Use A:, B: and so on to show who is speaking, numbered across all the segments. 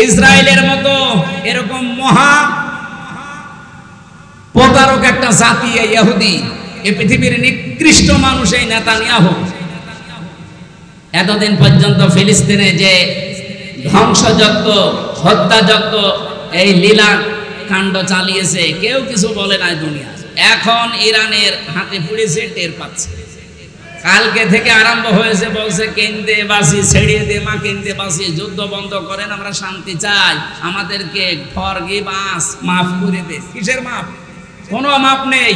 A: ইসরায়েলের মতো এরকম মহা প্রতারক একটা জাতি ইহুদি, এই পৃথিবীর নিকৃষ্ট মানুষ এই নেতানিয়াহু। এতদিন পর্যন্ত ফিলিস্তিনে যে ধ্বংসযজ্ঞ, হত্যাযজ্ঞ, এই লীলা কাণ্ড চালিয়েছে, কেউ কিছু বলে নাই দুনিয়া। এখন ইরানের হাতে পড়েছে, টের পাচ্ছে। কালকে থেকে আরম্ভ হয়েছে, বলছে কেন্দে বাসি ছেড়িয়ে দে মা, কেন্দে বাসি, যুদ্ধ বন্ধ করেন, আমরা শান্তি চাই, আমাদেরকে ফরগিভ আস, মাফ করে দে। কিসের মাফ? কোনো মাপ নেই।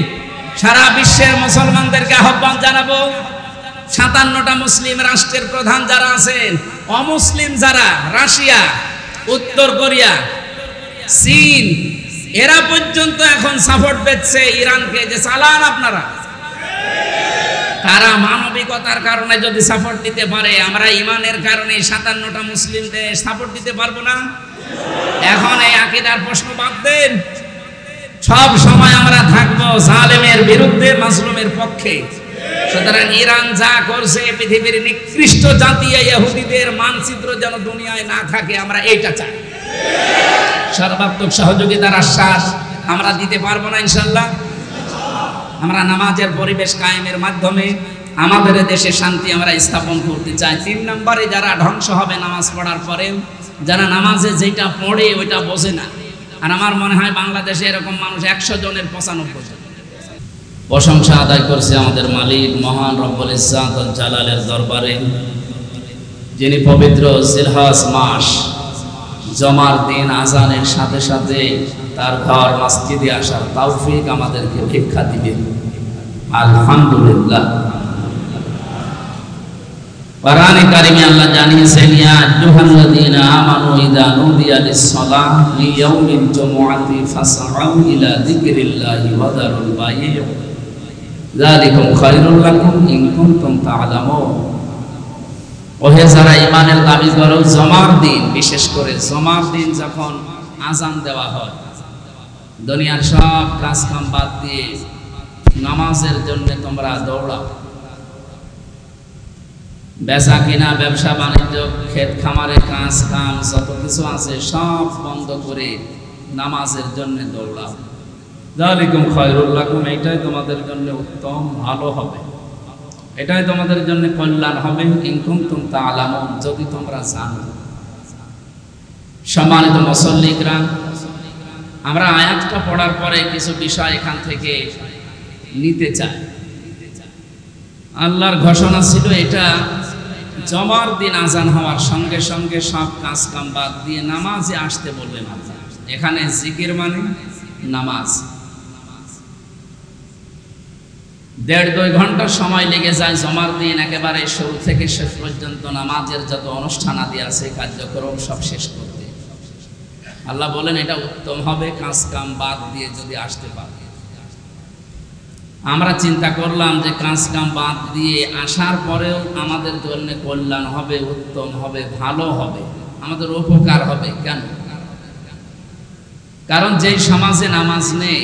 A: সারা বিশ্বের মুসলমানদেরকে আহ্বান জানাবো, 57টা মুসলিম রাষ্ট্রের প্রধান যারা আছেন, অমুসলিম যারা, রাশিয়া, উত্তর কোরিয়া, চীন, এরা পর্যন্ত এখন সাপোর্ট দিচ্ছে ইরানকে, যে চালান আপনারা। তারা মানবিকতার কারণে যদি সাপোর্ট দিতে পারে, আমরা ইমানের কারণে 57টা মুসলিম দেশ সাপোর্ট দিতে পারবো না? এখন এই আকীদার প্রশ্ন বাদ দেন। সব সময় আমরা থাকবো জালেমের বিরুদ্ধে, মাজলুমের পক্ষে। সুতরাং ইরান যা করছে, পৃথিবীর নিকৃষ্ট জাতি ইহুদিদের মানচিত্র যেন দুনিয়ায় না থাকে, আমরা এইটা চাই। সর্বাত্মক সহযোগিতার আশ্বাস আমরা দিতে পারবো না ইনশাআল্লাহ। আমরা নামাজের পরিবেশ কায়েমের মাধ্যমে আমাদের দেশে শান্তি আমরা স্থাপন করতে চাই। 3 নম্বরে যারা ধ্বংস হবে নামাজ পড়ার পরেও, যারা নামাজে যেটা পড়ে ওইটা বোঝে না। আর আমার মনে হয় বাংলাদেশে এরকম মানুষ 100 জনের 95 জন। প্রশংসা আদায় করছে আমাদের মালিক মহান রব্বুল ইজ্জাত ওয়াল জালালের দরবারে, যিনি পবিত্র জিলহজ মাস জমার দিন আজানের সাথে সাথে তার ঘর মসজিদে আসার তৌফিক আমাদেরকে ভিক্ষা দিবেন। আলহামদুলিল্লাহ। কোরআনে কারিমে আল্লাহ জানিয়েছেন, ইয়া আইয়ুহাল্লাযীনা আমানু ইযা নুদিয়া লিস-সালাহ লিয়াউমিল জুমআতি ফাসআউ ইলা যিকরিল্লাহি ওয়া যারুল বাই'আ যালিকুম খায়রুল লাকুম ইন কুনতুম তা'লামুন। ওহে যারা ঈমানের দাবি করো, জমার দিন, বিশেষ করে জমার দিন যখন আজান দেওয়া হয়, দুনিয়ার সব কাজ কাম বাদ দিয়ে নামাজের জন্য তোমরা দৌড়াও। বেচা কিনা, ব্যবসা বাণিজ্য, ক্ষেত খামারের কাজ কাম যত কিছু আছে সব বন্ধ করে নামাজের জন্য দৌড়াও। যালিকুম খায়রুল লাকুম, এটাই তোমাদের জন্য উত্তম, ভালো হবে, এটাই তোমাদের জন্য কল্যাণ হবে। ইন কুনতুম তা'লামুন, যদি তোমরা জানো। সম্মানিত মুসল্লিরা, আমরা আয়াতটা পড়ার পরে কিছু বিষয় এখান থেকে নিতে চাই। আল্লাহর ঘোষণা ছিল এটা, জমার দিন আজান হওয়ার সঙ্গে সঙ্গে সব কাজ কাম বাদ দিয়ে নামাজে আসতে বললেন আল্লাহ। এখানে জিকির মানে নামাজ। 1.5-2 ঘন্টা সময় লেগে যায় জমার দিন একেবারে শুরু থেকে শেষ পর্যন্ত নামাজের যত অনুষ্ঠান আদি আছে, কার্যক্রম সব শেষ করতে। আল্লাহ বলেন এটা উত্তম হবে কাজ কাম বাদ দিয়ে যদি আসতে পারে। আমরা চিন্তা করলাম যে কাজ কাম বাদ দিয়ে আসার পরেও আমাদের জন্য কল্যাণ হবে, উত্তম হবে, ভালো হবে, আমাদের উপকার হবে। কেন? কারণ যেই সমাজে নামাজ নেই,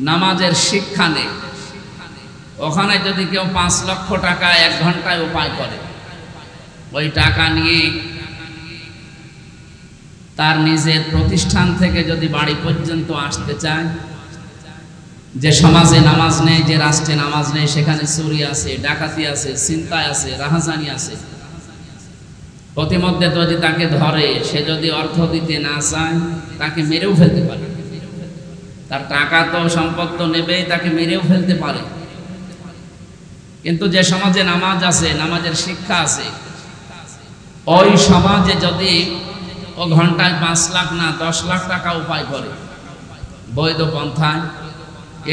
A: নামাজের শিক্ষা নেই, ওখানে যদি কেউ 5 লক্ষ টাকা 1 ঘন্টায় উপায় করে, ওই টাকা নিয়ে তার নিজের প্রতিষ্ঠান থেকে যদি বাড়ি পর্যন্ত আসতে চায়, যে সমাজে নামাজ নেই, যে রাষ্ট্রে নামাজ নেই, সেখানে চুরি আছে, ডাকাতি আছে, ছিনতাই আছে, রাহাজানি আছে। প্রতিমধ্যে যদি তাকে ধরে, সে যদি অর্থ দিতে না চায়, তাকে মেরেও ফেলতে পারে। তার টাকা তো সম্পদ তো নেবেই, তাকে মেরেও ফেলতে পারে। কিন্তু যে সমাজে নামাজ আছে, নামাজের শিক্ষা আছে, ওই সমাজে যদি ও ঘন্টায় 5 লাখ না 10 লাখ টাকা উপায় করে বৈধ পন্থায়,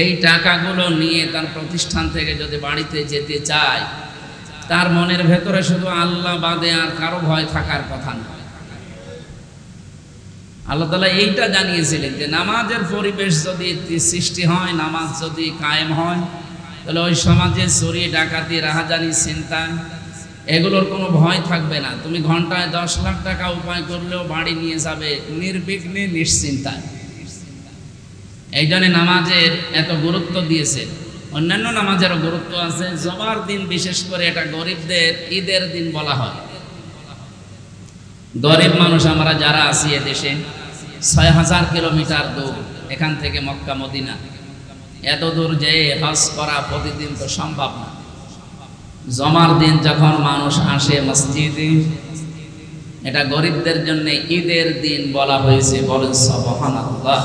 A: এই টাকাগুলো নিয়ে তার প্রতিষ্ঠান থেকে যদি বাড়িতে যেতে চায়, তার মনের ভেতরে শুধু আল্লাহ বাদে আর কারো ভয় থাকার কথা না। আল্লাহ তাআলা এইটা জানিয়েছিলেন যে নামাজের পরিবেশ যদি সৃষ্টি হয়, নামাজ যদি কায়েম হয়, তাহলে ওই সমাজে চুরি, ডাকাতি, রাহাজানি, ছিনতাই এগুলোর কোনো ভয় থাকবে না। তুমি ঘন্টায় 10 লাখ টাকা উপায় করলেও বাড়ি নিয়ে যাবে নির্বিঘ্নে, নিশ্চিন্তায়। এই জন্য নামাজের এত গুরুত্ব দিয়েছে। অন্যান্য নামাজেরও গুরুত্ব আছে। জমার দিন বিশেষ করে এটা গরিবদের ঈদের দিন বলা হয়। গরিব মানুষ আমরা যারা আছি এদেশে ৬,০০০ কিলোমিটার দূর এখান থেকে মক্কা মদিনা, এত দূর যেয়ে হজ করা প্রতিদিন তো সম্ভব না। জমার দিন যখন মানুষ আসে মসজিদে, এটা গরিবদের জন্য ঈদের দিন বলা হয়েছে। বলেন সুবহানাল্লাহ।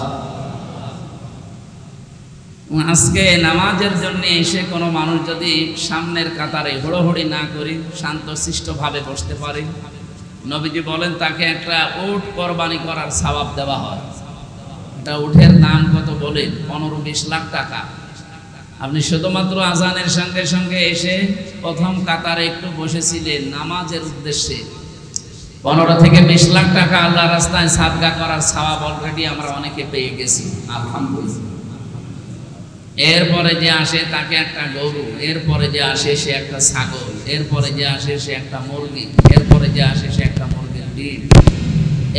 A: আজকে নামাজের জন্য এসে কোনো মানুষ যদি সামনের কাতারে হুড়োহুড়ি না করে শান্তশিষ্টভাবে বসতে পারে, নবীজি বলেন তাকে একটা উট কোরবানি করার সওয়াব দেওয়া হয়। এটা উটের দাম কত বলেন? 15-20 লাখ টাকা। আপনি শুধুমাত্র আজানের সঙ্গে সঙ্গে এসে প্রথম কাতারে একটু বসেছিলেন নামাজের উদ্দেশ্যে, 15 থেকে 20 লাখ টাকা আল্লাহ রাস্তায় সাদকা করার সওয়াব অলরেডি আমরা অনেকে পেয়ে গেছি, আলহামদুলিল্লাহ। এরপরে যে আসে তাকে একটা গরু, এরপরে যে আসে সে একটা ছাগল, এরপরে যে আসে সে একটা মুরগি, এরপরে যে আসে সে একটা মুরগির ডিম।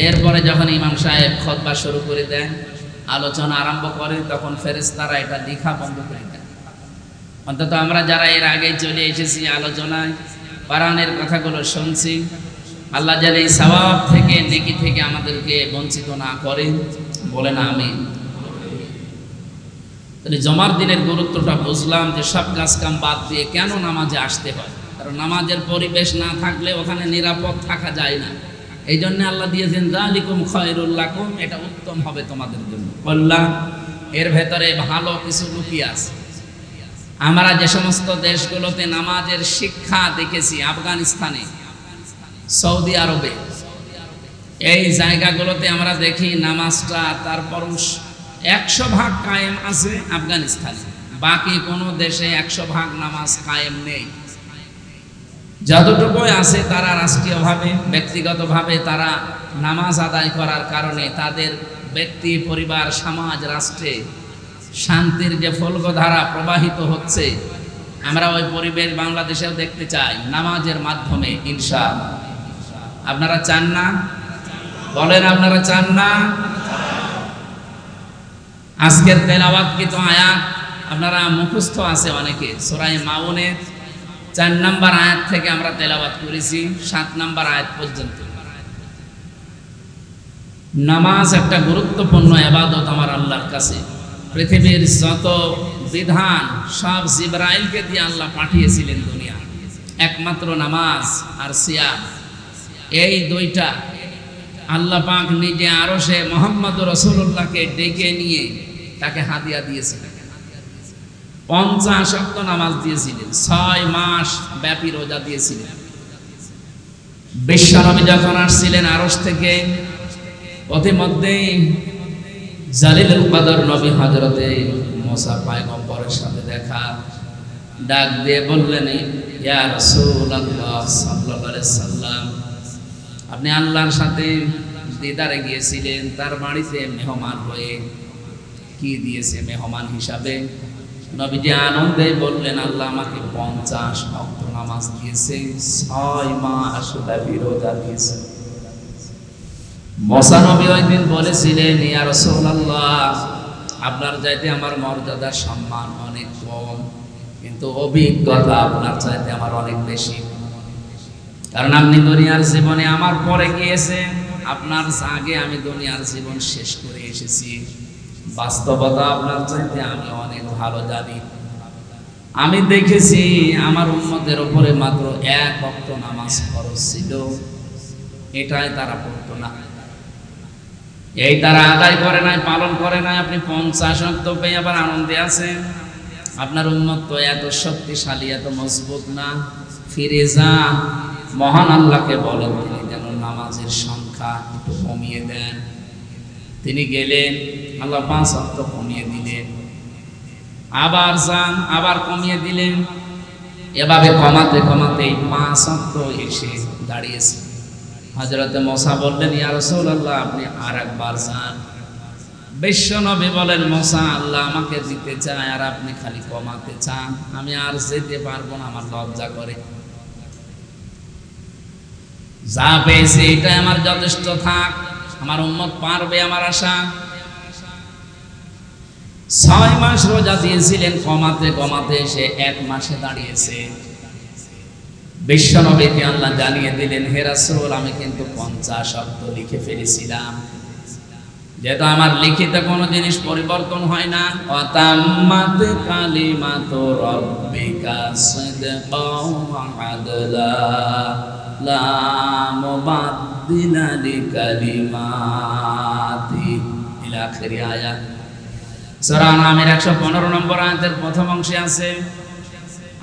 A: এরপরে যখন ইমাম সাহেব খুতবা শুরু করে দেন, আলোচনা আরম্ভ করে, তখন ফেরেশতারা এটা লেখা বন্ধ করে দেন। অন্তত আমরা যারা এর আগে চলে এসেছি আলোচনায়, কোরআনের কথাগুলো শুনছি, আল্লাহ যেন এই সওয়াব থেকে, নেকি থেকে আমাদেরকে বঞ্চিত না করেন, বলেন আমিন। তাহলে জমার দিনের গুরুত্বটা বুঝলাম যে সব কাজ কাম বাদ দিয়ে কেন নামাজে আসতে হয়। কারণ নামাজের পরিবেশ না থাকলে ওখানে নিরাপদ থাকা যায় না। এই জন্য আল্লাহ দিয়েছেন যালিকুম খায়রুল লাকুম, এটা উত্তম হবে তোমাদের জন্য, কল্যাণ। এর ভেতরে ভালো কিছু লুকিয়ে আছে। আমরা যে সমস্ত দেশগুলোতে নামাজের শিক্ষা দেখেছি, আফগানিস্তানে, সৌদি আরবে, এই জায়গাগুলোতে আমরা দেখি নামাজটা তারপর 100% কায়েম আছে আফগানিস্তানে। বাকি কোনো দেশে 100% নামাজ কায়েম নেই। যতটুকু আছে তারা রাষ্ট্রীয়ভাবে, ব্যক্তিগতভাবে তারা নামাজ আদায় করার কারণে তাদের ব্যক্তি, পরিবার, সমাজ, রাষ্ট্রে শান্তির যে ফলকধারা প্রবাহিত হচ্ছে, আমরা ওই পরিবেশ বাংলাদেশেও দেখতে চাই নামাজের মাধ্যমে, ইনশাআল্লাহ। আপনারা চান না? বলেন আপনারা চান না? আজকের তেলাওয়াতকৃত আয়াত আপনারা মুখস্থ আছে অনেকে। সূরা মাউনের 4 নম্বর আয়াত থেকে আমরা তেলাওয়াত করেছি 7 নম্বর আয়াত পর্যন্ত। নামাজ একটা গুরুত্বপূর্ণ ইবাদত আমার আল্লাহর কাছে। পৃথিবীর যত বিধান সব জিবরাইলকে দিয়ে আল্লাহ পাঠিয়েছিলেন দুনিয়া, একমাত্র নামাজ আর সিয়াম, এই দুইটা আল্লাহ পাক নিজে আরশে মুহাম্মদ রাসূলুল্লাহকে ডেকে নিয়ে তাকে হাদিয়া দিয়েছিলেন। 50 ওয়াক্ত নামাজ দিয়েছিলেন, 6 মাস ব্যাপী রোজা দিয়েছিলেন। বিশ্বনবী যখন আসছিলেন আরশ থেকে, পথিমধ্যে জালিলুল কদর নবী হযরতে মুসা পয়গম্বরের সাথে দেখা, ডাক দিয়ে বললেন, ইয়া রাসূলুল্লাহ সাল্লাল্লাহু আলাইহি সাল্লাম, আপনি আল্লাহর সাথে দিদারে গিয়েছিলেন, তার বাড়িতে মেহমান হয়ে। কি দিয়েছে মেহমান হিসাবে? নবীজি আনন্দে বললেন, আল্লাহ আমাকে 50 ওয়াক্ত নামাজ দিয়েছে, 6 মাস ব্যাপী রোজা দিয়েছে। মুসা নবী ওই দিন বলেছিলেন, ইয়া রাসূলুল্লাহ, আপনার চাইতে আমার মর্যাদা সম্মান অনেক কম, কিন্তু অভিজ্ঞতা আপনার চাইতে আমার অনেক বেশি। কারণ আপনি দুনিয়ার জীবনে আমার পরে গিয়েছেন, আপনার আগে আমি দুনিয়ার জীবন শেষ করে এসেছি। বাস্তবতা আপনার চাইতে আমি অনেক ভালো জানি। আমি দেখেছি আমার উম্মতের উপরে মাত্র 1 ওয়াক্ত নামাজ ফরজ ছিল, এটাই তারা পড়তো না, এই তারা আদায় করে নাই, পালন করে নাই। আপনি 50 ওয়াক্ত পেয়ে আবার আনন্দে আছেন। আপনার উম্মত তো এত শক্তিশালী, এত মজবুত না। ফিরে যান, মহান আল্লাহকে বলেন তিনি যেন নামাজের সংখ্যা একটু কমিয়ে দেন। তিনি গেলেন, আল্লাহ 5 ওয়াক্ত কমিয়ে দিলেন। আবার যান, আবার কমিয়ে দিলেন। এভাবে কমাতে কমাতে 5 ওয়াক্ত এসে দাঁড়িয়েছে। হযরতে মুসা বললেন, ইয়া রাসূলুল্লাহ, আপনি আরেকবার যান। বিশ্বনবী বলেন, মুসা, আল্লাহ আমাকে দিতে চায় আর আপনি খালি কমাতে চান, আমি আর যেতে পারবো না, আমার লজ্জা করে। যা পেয়েছে এটা আমার যথেষ্ট থাক, আমার উম্মত পারবে আমার আশা। 6 মাস রোজা দিয়েছিলেন, কমাতে কমাতে সে 1 মাসে দাঁড়িয়েছে। বিশ্বনবীকে আল্লাহ জানিয়ে দিলেন, হে রাসূল, আমি কিন্তু 50 অক্ত লিখে ফেলেছিলাম। যেহেতু আমার লিখিত কোনো জিনিস পরিবর্তন হয় না, ওয়াতাম্মাত কালিমাতু রাব্বিকা সিদকাও ওয়া আদলা লা মুবাদদিলা লিকালিমাতি ইলা আখির আয়াত। সূরা আনামের 115 নম্বর আয়াতের প্রথম অংশে আছে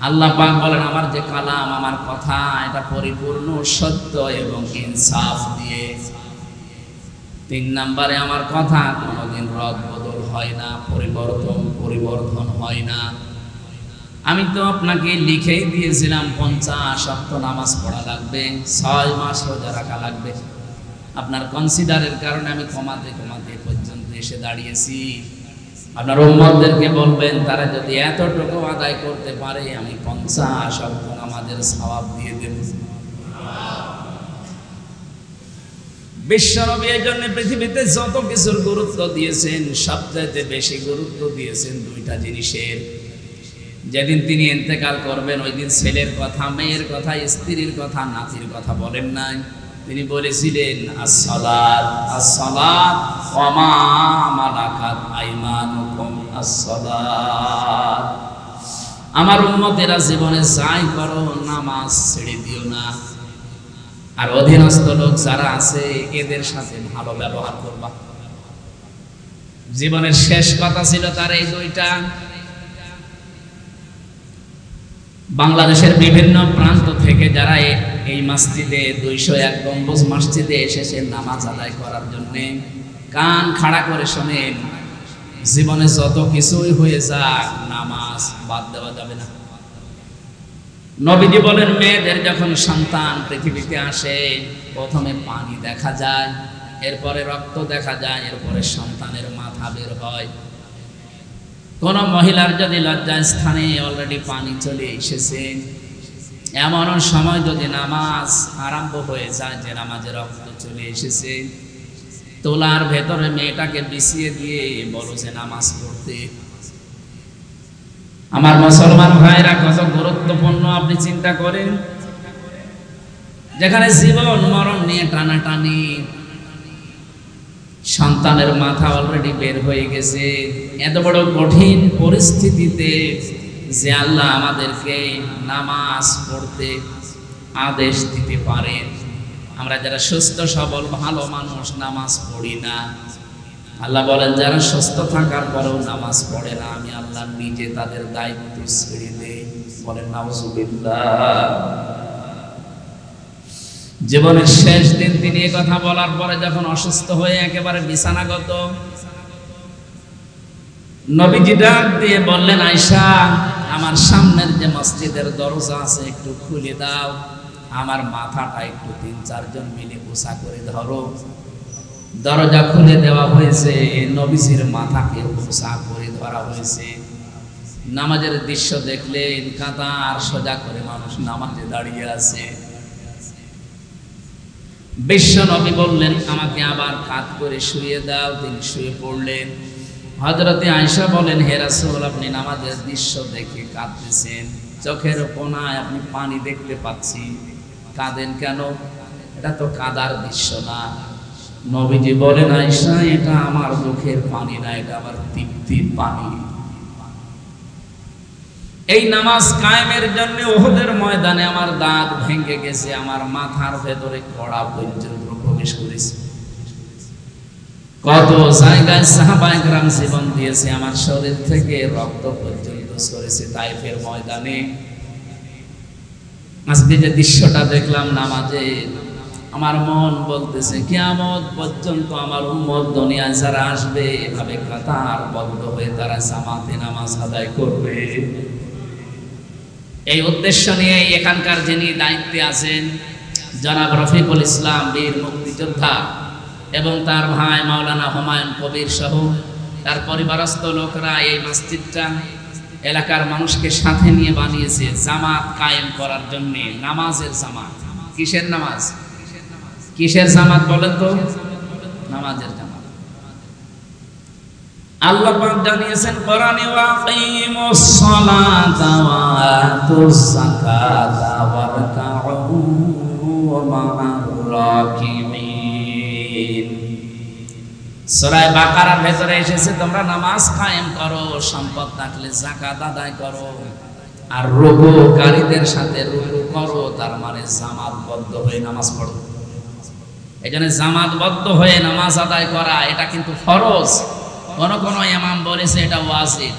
A: আল্লাহ পাক বলেন, আমার যে কালাম, আমার কথা, এটা পরিপূর্ণ সত্য এবং ইনসাফ দিয়ে। 3 নম্বরে আমার কথা কোনোদিন রদ বদল হয় না, পরিবর্তন হয় না। আমি তো আপনাকে লিখেই দিয়েছিলাম 50 ওয়াক্ত নামাজ পড়া লাগবে, 6 মাস রোজা রাখা লাগবে। আপনার কনসিডারের কারণে আমি কমাতে পর্যন্ত এসে দাঁড়িয়েছি। আপনার উম্মতদেরকে বলবেন, তারা যদি এতটুকু আদায় করতে পারে, আমি 50 ওয়াক্ত নামাজের সওয়াব দিয়ে দেব। বিশ্বনবী এর জন্য পৃথিবীতে যত কিছুর গুরুত্ব দিয়েছেন, সবচেয়ে বেশি গুরুত্ব দিয়েছেন 2টা জিনিসের। যেদিন তিনি ইন্তেকাল করবেন, ওই দিন ছেলের কথা, মেয়ের কথা, স্ত্রীর কথা, নাতির কথা বলেন নাই। তিনি বলেছিলেন, আসসালাত আসসালাত ওয়া মা মালাকাত আইমানুকুম আসসালাত। আমার উম্মতেরা জীবনে যাই করো, নামাজ ছেড়ে দিও না। আর অধীনস্থ লোক যারা আছে, এদের সাথে ভালো ব্যবহার করবা। জীবনের শেষ কথা ছিল তার এই 2টা। বাংলাদেশের বিভিন্ন প্রান্ত থেকে যারা এই মসজিদে 201 গম্বুজ মসজিদে এসেছেন নামাজ আদায় করার জন্য, কান খাড়া করে শোনেন, জীবনে যত কিছুই হয়ে যাক, নামাজ বাদ দেওয়া যাবে না। নবীজি বলেন, মেয়েদের যখন সন্তান পৃথিবীতে আসে, প্রথমে পানি দেখা যায়, এরপরে রক্ত দেখা যায়, এরপরে সন্তানের মাথা বের হয়। কোন মহিলার যদি লজ্জা স্থানে অলরেডি পানি চলে এসেছে, এমন সময় যদি নামাজ আরম্ভ হয়ে যায়, যে নামাজে রক্ত চলে এসেছে, তোলার ভেতরে মেয়েটাকে বিছিয়ে দিয়ে বলো যে নামাজ পড়তে। আমার মুসলমান ভাইরা, কত গুরুত্বপূর্ণ আপনি চিন্তা করেন। যেখানে জীবন মরণ নিয়ে টানাটানি, সন্তানের মাথা অলরেডি বের হয়ে গেছে, এত বড় কঠিন পরিস্থিতিতে যে আল্লাহ আমাদেরকে নামাজ পড়তে আদেশ দিতে পারেন, আমরা যারা সুস্থ সবল ভালো মানুষ নামাজ পড়ি না। আল্লাহ বলেন, যারা সুস্থ থাকার পরেও নামাজ পড়ে না, আমি আল্লাহ নিজে তাদের দায়িত্ব ছেড়ে দেই। বলেন নাউজুবিল্লাহ। জীবনের শেষ দিন তিনি এই কথা বলার পরে যখন অসুস্থ হয়ে একেবারে বিছানাগত, নবীজি ডাক দিয়ে বললেন, আয়েশা, আমার সামনের যে মসজিদের দরজা আছে একটু খুলে দাও, আমার মাথাটা একটু 3-4 জন মিলে গোছা করে ধরো। দরজা খুলে দেওয়া হয়েছে, নবীজির মাথাকে গোছা করে ধরা হয়েছে। নামাজের দৃশ্য দেখলেন, কাতার সোজা করে মানুষ নামাজে দাঁড়িয়ে আছে। বিশ্ব নবী বললেন, আমাকে আবার কাত করে শুয়ে দাও। তিনি শুয়ে পড়লেন। হযরতে আয়েশা বলেন, হে রাসূল, আপনি নামাজের দৃশ্য দেখে কাঁদতেছেন, চোখের কোণায় আপনি পানি দেখতে পাচ্ছি, কাঁদেন কেন? এটা তো কাদার দৃশ্য না। নবীজি বলেন, আয়েশা, এটা আমার দুঃখের পানি না, এটা আমার তৃপ্তির পানি। এই নামাজ কায়েমের জন্য উহুদের ময়দানে আমার দাঁত ভেঙে গেছে, আমার মাথার ভেতরে কড়া পর্যন্ত প্রবেশ করেছে। কত জায়গায় সাহাবায়ে কেরাম জীবন দিয়েছে, আমার শরীর থেকে রক্ত পর্যন্ত ঝরেছে তায়েফের ময়দানে। আজকে যে দৃশ্যটা দেখলাম নামাজে, আমার মন বলতেছে কিয়ামত পর্যন্ত আমার উম্মত দুনিয়ায় যারা আসবে, এভাবে কাতারবদ্ধ হয়ে তারা জামাতে নামাজ আদায় করবে। এই উদ্দেশ্য নিয়ে এখানকার যিনি দায়িত্বে আছেন, জনাব রফিকুল ইসলাম, বীর মুক্তিযোদ্ধা, এবং তার ভাই মাওলানা হুমায়ুন কবির সহ তার পরিবারস্থ লোকরা এই মসজিদটা এলাকার মানুষকে সাথে নিয়ে বানিয়েছে জামাত কায়েম করার জন্য। নামাজের জামাত। কিসের নামাজ? কিসের জামাত বলেন তো? নামাজের জামাত। আল্লাহ পাক জানিয়েছেন কোরআনে, ওয়াকিমুস সালাতা ওয়া আতুজ যাকাতা ওয়ারকাউ মা'আর রাকিমিন। সূরা বাকারার ভেতরে এসেছে তোমরা নামাজ কায়েম করো, সম্পদ থাকলে যাকাত আদায় করো, আর রুকুকারীদের সাথে রুকু করো, তার মানে জামাতবদ্ধ হয়ে নামাজ পড়ো। এজন্য জামাতবদ্ধ হয়ে নামাজ আদায় করা এটা কিন্তু ফরজ। কোন কোন ইমাম বলেছে এটা ওয়াজিব।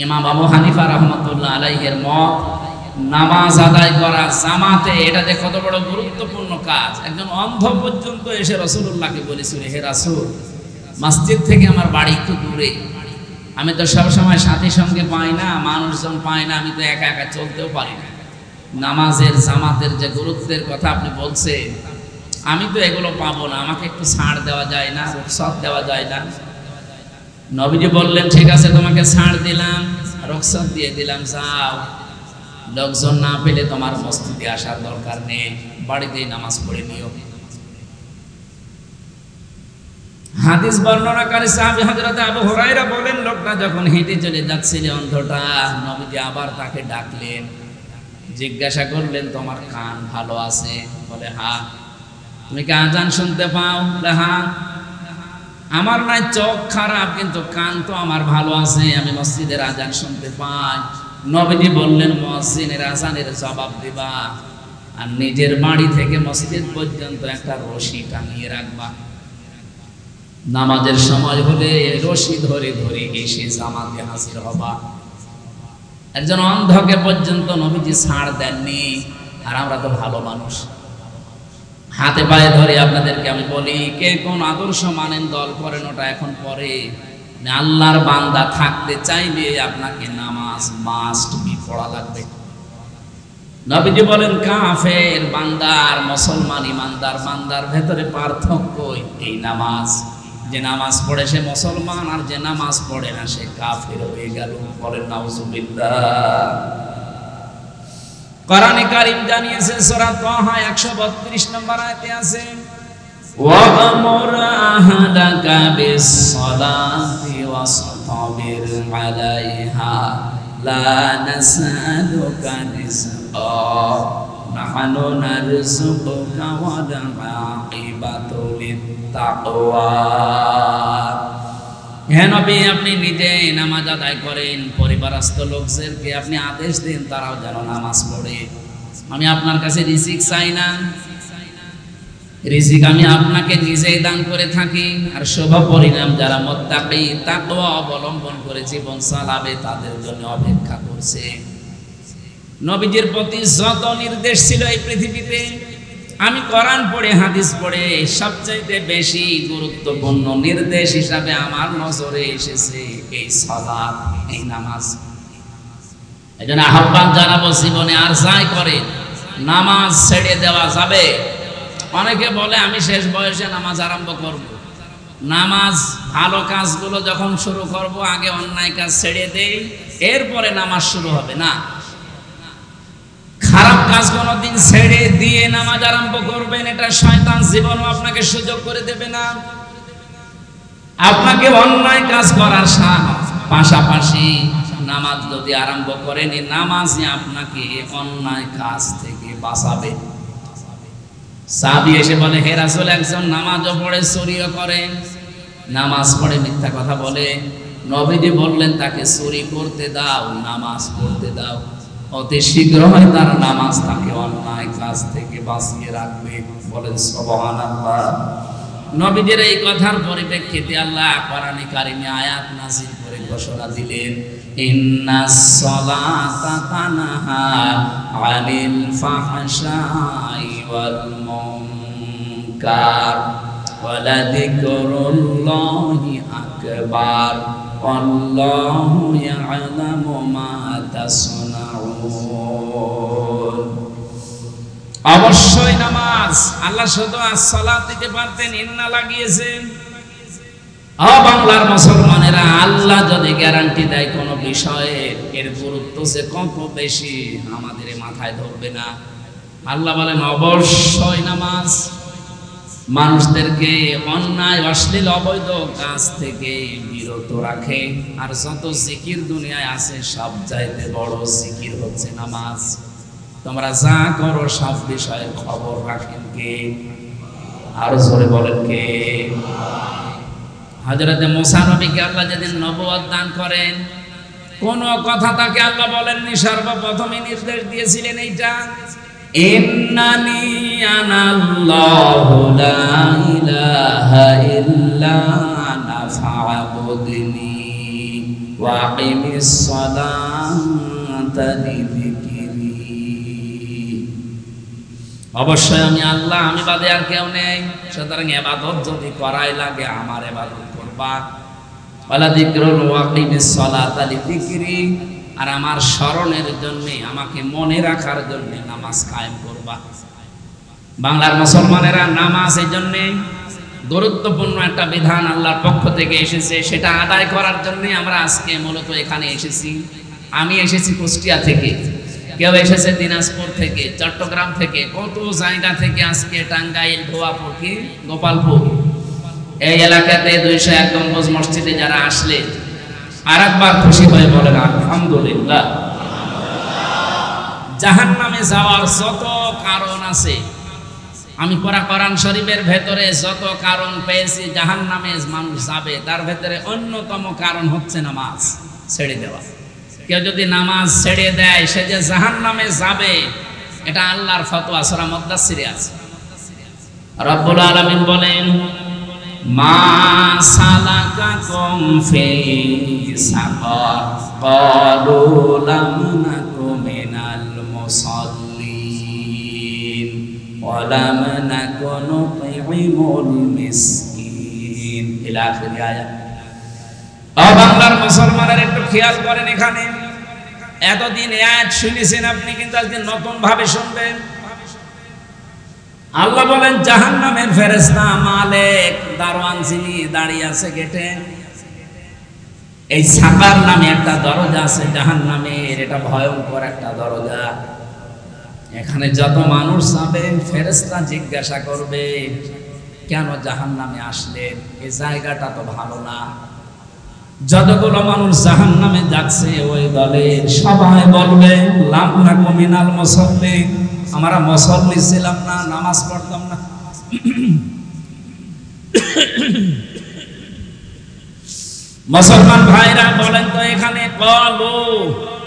A: ইমাম আবু হানিফা রাহমাতুল্লাহ আলাইহির মত, নামাজ আদায় করা জামাতে এটা যে কত বড় গুরুত্বপূর্ণ কাজ। একজন অন্ধ পর্যন্ত এসে রাসূলুল্লাহকে বলেছিল, হে রাসূল, মসজিদ থেকে আমার বাড়ি একটু দূরে, আমি তো সব সময় সাথী সঙ্গে পাই না, মানুষজন পাই না, আমি তো একা একা চলতেও পারি না। নামাজের জামাতের যে গুরুত্বের কথা আপনি বলছেন, আমি তো এগুলো পাবো না, আমাকে একটু ছাড় দেওয়া যায় না, রুখসত দেওয়া যায় না? নবীজি বললেন, ঠিক আছে, তোমাকে ছাড় দিলাম, রুখসত দিয়ে দিলাম, যাও। লোকজন না পেলে তোমার মসজিদে আসার দরকার নেই, বাড়িতেই নামাজ পড়ে নিও। হাদিস বর্ণনাকারী সাহাবী হযরত আবু হুরায়রা বলেন, লোকটা যখন হেঁটে চলে যাচ্ছিল অন্ধটা, নবীজি আবার তাকে ডাকলেন, জিজ্ঞাসা করলেন, তোমার কান ভালো আছে? বলে হ্যাঁ। তুমি কি আজান শুনতে পাও? বলে হ্যাঁ। আমার নয় চোখ খারাপ, কিন্তু কান তো আমার ভালো আছে, আমি মসজিদের আজান শুনতে পাই। নবীজি বললেন, মুয়াজ্জিনের আজানের জবাব দিবা, আর নিজের বাড়ি থেকে মসজিদ পর্যন্ত একটা রশি টাঙিয়ে রাখবা। নামাজের সময় হলে রশি ধরে ধরে এসে জামাতে হাজির হবা। একজন অন্ধকে পর্যন্ত নবীজি ছাড় দেননি, আর আমরা তো ভালো মানুষ, হাতে পায়ে ধরে আপনাদেরকে আমি বলি, কে কোন আদর্শ মানেন, দল করেন, ওটা এখন পরে। আল্লাহর বান্দা থাকতে চাইলে আপনাকে নামাজ মাস্ট বি পড়া লাগবে। নবীজি বলেন, কাফের বান্দা আর মুসলমান ইমানদার বান্দার ভেতরে পার্থক্য এই নামাজ। যে নামাজ পড়ে সে মুসলমান, আর যে নামাজ পড়ে না সে কাফের হয়ে গেল। বলেন নাউজুবিল্লাহ। কোরআনে কারীম জানিয়েছে, সূরা তাহা 132 নম্বর আয়াতে আছে, ওয়া'মুর আহলাকা বিস-সালাতি ওয়াসতাবির আলাইহা লা নাসআলুকা রিজকা নাহনু নারযুকুকা ওয়াল আকিবাতু লিত-তাকওয়া। হে নবী, আপনি নিজে নামাজ আদায় করেন, পরিবারস্থ লোকদেরকে আপনি আদেশ দিন তারাও যেন নামাজ পড়ে। আমি আপনার কাছে রিজিক চাই না, রিজিক আমি আপনাকে নিজেই দান করে থাকি। আর শুভ পরিণাম যারা মুত্তাকি তাকওয়া অবলম্বন করে জীবন চালাবে তাদের জন্য অপেক্ষা করছে। নবীজির প্রতি যত নির্দেশ ছিল এই পৃথিবীতে, আমি কোরআন পড়ে হাদিস পড়ে সবচাইতে বেশি গুরুত্বপূর্ণ নির্দেশ হিসাবে আমার নজরে এসেছে এই সালাত, এই নামাজ। এজন্য আহ্বান জানাবো, জীবনে আর যাই করে নামাজ ছেড়ে দেওয়া যাবে। অনেকে বলে আমি শেষ বয়সে নামাজ আরম্ভ করব। নামাজ ভালো কাজগুলো যখন শুরু করব, আগে অন্যায় কাজ ছেড়ে দেই, এরপরে নামাজ শুরু হবে না। খারাপ কাজ কোনদিন ছেড়ে দিয়ে নামাজ আরম্ভ করবেন, এটা শয়তান জীবনও আপনাকে সুযোগ করে দেবে না। আপনাকে অন্যায় কাজ করার পাশাপাশি নামাজ যদি আরম্ভ করেন, নামাজই আপনাকে অন্যায় কাজ থেকে বাঁচাবে। সাহাবী এসে বলে, হে রাসূল, একজন নামাজও পড়ে চুরিও করে, নামাজ পড়ে মিথ্যা কথা বলে। নবীজি বললেন, তাকে চুরি করতে দাও, নামাজ পড়তে দাও, অতি শীঘ্রই তার নামাজ তাকে অন্যায় কাজ থেকে বাঁচিয়ে রাখবে। বলেন সুবহানাল্লাহ। নবীজির এই কথার পরিপ্রেক্ষিতে আল্লাহ কোরআনে কারিমে আয়াত নাযিল করে ঘোষণা দিলেন, ইন্নাস সালাতা তানহা আনিল ফাহশাই ওয়াল মুনকার ওয়া লাযিকরুল্লাহি আকবার আল্লাহু ইয়ালামু মা তাসনাউন। অবশ্যই নামাজ, আল্লাহ শুধু as-সালাত দিতে পারতেন, ইন্না লাগিয়েছেন। বাংলার মুসলমানেরা, আল্লাহ যদি গ্যারান্টি দেয় কোন বিষয়ে, এর গুরুত্ব যে কত বেশি আমাদের মাথায় ধরবে না। আল্লাহ বলেন অবশ্যই নামাজ। মানুষদেরকে অন্যায় অশ্লীল অবৈধ কাজ থেকে বিরত রাখে। আর যত জিকির দুনিয়ায় আছে সব চাইতে বড় জিকির হচ্ছে নামাজ। তোমরা যা করো সব বিষয়ের খবর রাখেন কে? আরো জোরে বলেন কে? হযরতে মুসা নবীকে আল্লাহ যেদিন নবুয়ত দান করেন, কোন কথা তাকে আল্লাহ বলেননি, সর্বপ্রথমে নির্দেশ দিয়েছিলেন এইটা, ইন্নানি আনাল্লাহু লা ইলাহা ইল্লা আনা ফা'বুদনি ওয়া আকিমিস সালাতা লিযিকরি। অবশ্যই আমি আল্লাহ, আমি বাদে আর কেউ নেই, সুতরাং ইবাদত যদি করাই লাগে আমার ইবাদত করবা। ওয়ালা যিকরুল ওয়া আকিমিস সালাতা লিযিকরি, আর আমার স্মরণের জন্য, আমাকে মনে রাখার জন্য নামাজ কায়েম করবা। বাংলার মুসলমানেরা নামাজ এই জন্য গুরুত্বপূর্ণ একটা বিধান আল্লাহর পক্ষ থেকে এসেছে, সেটা আদায় করার জন্য আমরা আজকে মূলত এখানে এসেছি। আমি এসেছি কুষ্টিয়া থেকে, কেউ এসেছে দিনাজপুর থেকে, চট্টগ্রাম থেকে, কত জায়গা থেকে আজকে টাঙ্গাইল, ভুয়াপুর, কি গোপালপুর, এই এলাকাতে 201 গম্বুজ মসজিদে যারা আসলেন, আর একবার খুশি হয়ে বলেন আলহামদুলিল্লাহ। জাহান্নামে যাওয়ার যত কারণ আছে, আমি কোরআন শরীফের ভেতরে যত কারণ পেয়েছি জাহান্নামে মানুষ যাবে, তার ভেতরে অন্যতম কারণ হচ্ছে নামাজ ছেড়ে দেওয়া। কেউ যদি নামাজ ছেড়ে দেয় সে যে জাহান্নামে যাবে, এটা আল্লাহর ফতোয়া, সূরা মুদ্দাসসিরে আছে। রব্বুল আলামিন বলেন, মা সালাকাকুম ফি সাকার ক্বালু লাম নাকু মিনাল মুসাল্লিন ওয়া লাম নাকু নুতি'মুল মিসকিন ইলা আখির আয়াত। বাংলার মুসলমানের একটু খেয়াল করেন, এখানে এতদিন আয়াত শুনেছেন আপনি, কিন্তু আজকে নতুন ভাবে শুনবেন। আল্লাহ বলেন জাহান্নামের ফেরেশতা মালিক, দারওয়ান যিনি দাঁড়িয়ে আছে গেটে, এই সাকার নামে একটা দরজা আছে জাহান্নামের, এটা ভয়ঙ্কর একটা দরজা। এখানে যত মানুষ যাবে ফেরেশতা জিজ্ঞাসা করবে, কেন জাহান্নামে আসলেন? এই জায়গাটা তো ভালো না। যতগুলো মানুষ জাহান্নামে যাচ্ছে ওই দলের সবাই বলবে লাম নাকু মিনাল মুসাল্লিন, আমরা মুসল্লি ছিলাম না, নামাজ পড়তাম না। মুসলমান ভাইরা বলেন তো, এখানে কলু,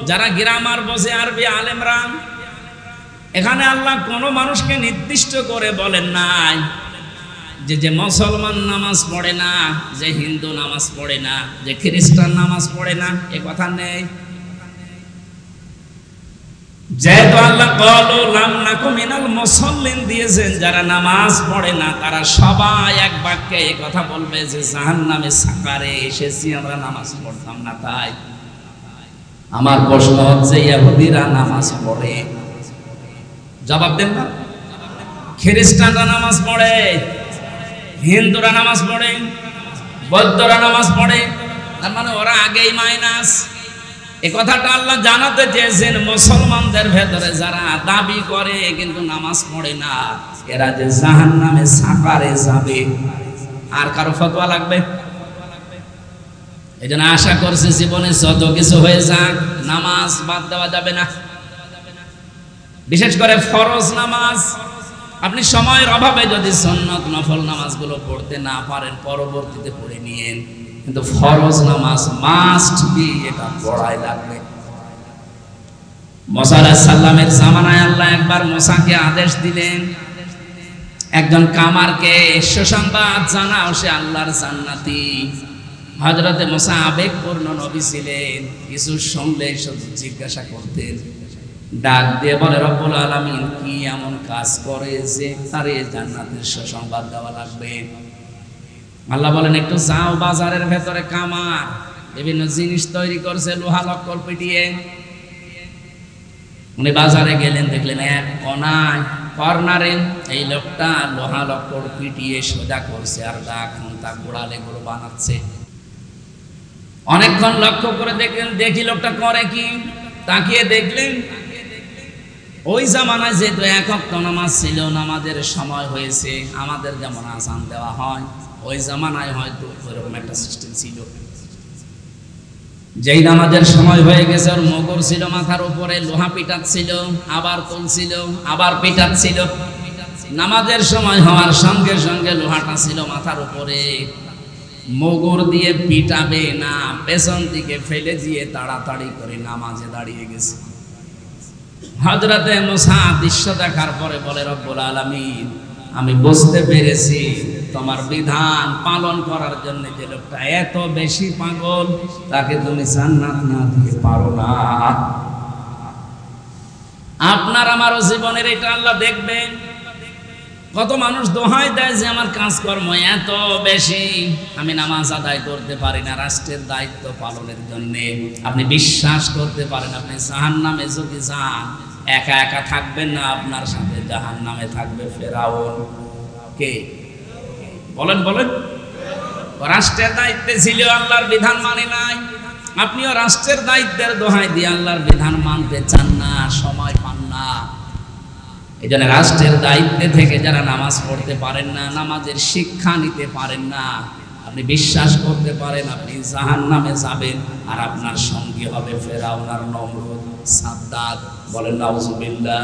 A: যারা গ্রামার বসে আরবি আলেমরা, এখানে আল্লাহ কোন মানুষকে নির্দিষ্ট করে বলেন নাই যে মুসলমান নামাজ পড়ে না, যে হিন্দু নামাজ পড়ে না, যে খ্রিস্টান নামাজ পড়ে না, এ কথা নেই। যেহেতু আল্লাহ ক্বালু লাম নাকু মিনাল মুসাল্লিন দিয়েছেন, যারা নামাজ পড়ে না তারা সবাই এক বাক্যে এই কথা বলবে যে জাহান্নামে সাকারে এসেছি, আমরা নামাজ পড়তাম না। তাই আমার প্রশ্ন হচ্ছে, ইহুদিরা নামাজ পড়ে? জবাব দেন না। খ্রিস্টানরা নামাজ পড়ে, হিন্দুরা নামাজ পড়ে, বৌদ্ধরা নামাজ পড়ে, তার মানে ওরা আগেই মাইনাস। এই কথাটা আল্লাহ জানাতে চেয়েছেন মুসলমানদের ভেতরে যারা দাবি করে কিন্তু নামাজ পড়ে না, এরা যে জাহান্নামে সাকারে যাবে। আর কারো ফতোয়া লাগবে? এই জন্য আশা করছি জীবনে যত কিছু হয়ে যাক, নামাজ বাদ দেওয়া যাবে না। বিশেষ করে ফরজ নামাজ, আপনি সময়ের অভাবে যদি সুন্নত নফল নামাজগুলো পড়তে না পারেন পরবর্তীতে পড়ে নিয়েন, কিন্তু ফরজ নামাজ মাস্ট বি, এটা পড়াই লাগবে। মুসা আলাইহিস সালামের জামানায় আল্লাহ একবার মুসাকে আদেশ দিলেন, একজন কামারকে সুসংবাদ জানাও, সে আল্লাহর জান্নাতি। হযরতে মুসা আবেগপূর্ণ নবী ছিলেন, কিছু শুনলে শুধু জিজ্ঞাসা করতেন। ডাক দিয়ে বলে, রব্বুল আলামিন কি এমন কাজ করে যে তারে জান্নাতের সুসংবাদ দেওয়া লাগবে? আল্লাহ বলেন, একটু যাও বাজারের ভেতরে, কামার বিভিন্ন জিনিস তৈরি করছে লোহা লক্কর পিটিয়ে। উনি বাজারে গেলেন, দেখলেন এক কোনায় কর্নারে এই লোকটা লোহা লক্কর পিটিয়ে সোজা করছে, আর তা গোড়ালে গুলো বানাচ্ছে। অনেকক্ষণ লক্ষ্য করে দেখলেন, দেখি লোকটা করে কি। তাকিয়ে দেখলেন ওই জামানায় যেহেতু এক ওয়াক্ত নামাজ ছিল, নামাজের সময় হয়েছে, আমাদের যেমন আযান দেওয়া হয় ওই জামানায় হয়তো ওইরকম একটা সিস্টেম ছিল। যেই নামাজের সময় হয়ে গেছে ওর মগর ছিল মাথার উপরে, লোহা পিটাচ্ছিল, আবার তুলছিল, আবার পিটাচ্ছিল। নামাজের সময় হওয়ার সঙ্গে সঙ্গে লোহাটা ছিল মাথার উপরে, মগর দিয়ে পিটাবে না, পেছন দিকে ফেলে দিয়ে তাড়াতাড়ি করে নামাজে দাঁড়িয়ে গেছে। হযরতে মুসা দৃশ্য দেখার পরে বলে, রব্বুল আলামিন, আমি বুঝতে পেরেছি তোমার বিধান পালন করার জন্য যে লোকটা এত বেশি পাগল, তাকে তুমি জান্নাত না দিতে পারো না। আপনার আমারও জীবনের এটা আল্লাহ দেখবেন। কত মানুষ দোহাই দেয় যে আমার কাজকর্ম এত বেশি, আমি নামাজ আদায় করতে পারি না রাষ্ট্রের দায়িত্ব পালনের জন্য। আপনি বিশ্বাস করতে পারেন আপনি জাহান্নামে যদি যান, একা একা থাকবেন না, আপনার সাথে জাহান্নামে থাকবে ফেরাউন। কে বলেন বলেন? রাষ্ট্রের দায়িত্বে ছিল, আল্লাহর বিধান মানে নাই। আপনিও রাষ্ট্রের দায়িত্বের দোহাই দিয়ে আল্লাহর বিধান মানতে চান না, সময় পান না। এই জন্য রাষ্ট্রের দায়িত্বে থেকে যারা নামাজ পড়তে পারেন না, নামাজের শিক্ষা নিতে পারেন না, আপনি বিশ্বাস করতে পারেন আপনি জাহান্নামে যাবেন, আর আপনার সঙ্গী হবে ফেরাউন আর নমরুদ, সাদ্দাত। বলেন নাউজুবিল্লাহ।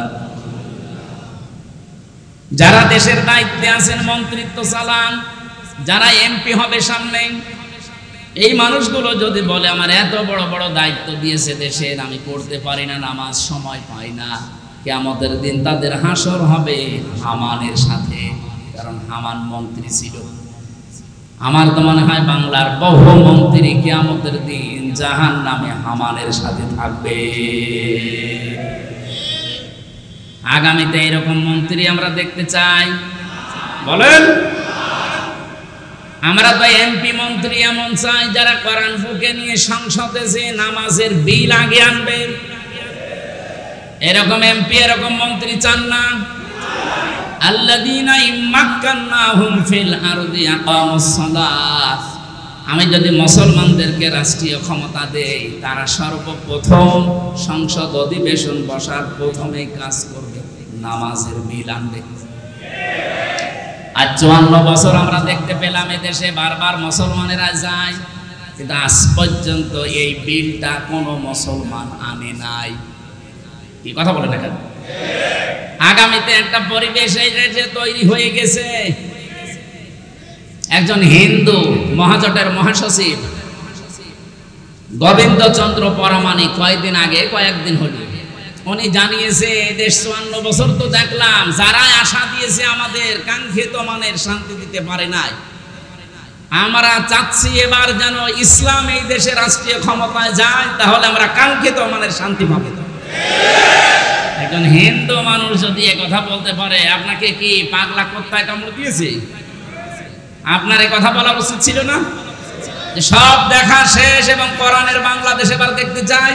A: যারা দেশের দায়িত্বে আছেন, মন্ত্রিত্ব চালান, যারা এমপি হবে সামনে, এই মানুষগুলো যদি বলে আমার এত বড় বড় দায়িত্ব দিয়েছে দেশের, আমি পড়তে পারি না নামাজ, সময় পাই না, কিয়ামতের দিন তাদের হাসর হবে হামানের সাথে। কারণ হামান মন্ত্রী ছিল। আমার তো মনে হয় বাংলার বহু মন্ত্রী কিয়ামতের দিন জাহান্নামে হামানের সাথে থাকবে। আগামীতে এরকম মন্ত্রী আমরা দেখতে চাই? বলেন। আমরা তো এমপি মন্ত্রী এমন চাই যারা কোরআন বুকে নিয়ে সংসদে যে নামাজের বিল আগে আনবে। এরকম এমপি এরকম মন্ত্রী চান না? আল্লাযীনা ইম্মাক্কান্নাহুম ফিল আরদি আকামুস সালাহ। আমি যদি মুসলমানদেরকে রাষ্ট্রীয় ক্ষমতা দেই, তারা সর্বপ্রথম সংসদ অধিবেশন বসার প্রথমেই কাজ করবে নামাজের বিল আনবে। আর 54 বছর আমরা দেখতে পেলাম এদেশে বারবার মুসলমানেরা যায়, কিন্তু আজ পর্যন্ত এই বিলটা কোনো মুসলমান আনে নাই। কি কথা বলে না কেন? আগামীতে একটা পরিবেশ এই দেশে তৈরি হয়ে গেছে। একজন হিন্দু মহাজোটের মহাসচিব গোবিন্দচন্দ্র পরমাণিক কয়েকদিন হল উনি জানিয়েছে, দেশ 54 বছর তো দেখলাম, যারা আশা দিয়েছে আমাদের কাঙ্ক্ষিত মানের শান্তি দিতে পারে নাই। আমরা চাচ্ছি এবার যেন ইসলাম এই দেশে রাষ্ট্রীয় ক্ষমতায় যায়, তাহলে আমরা কাঙ্ক্ষিত মানের শান্তি পাবো। একজন হিন্দু মানুষ যদি এ কথা বলতে পারে, আপনাকে কি পাগলা কুত্তায় কামড় দিয়েছে? আপনার এই কথা বলা উচিত ছিল না? যে সব দেখা শেষ এবং কোরআনের বাংলাদেশ এবার দেখতে চাই।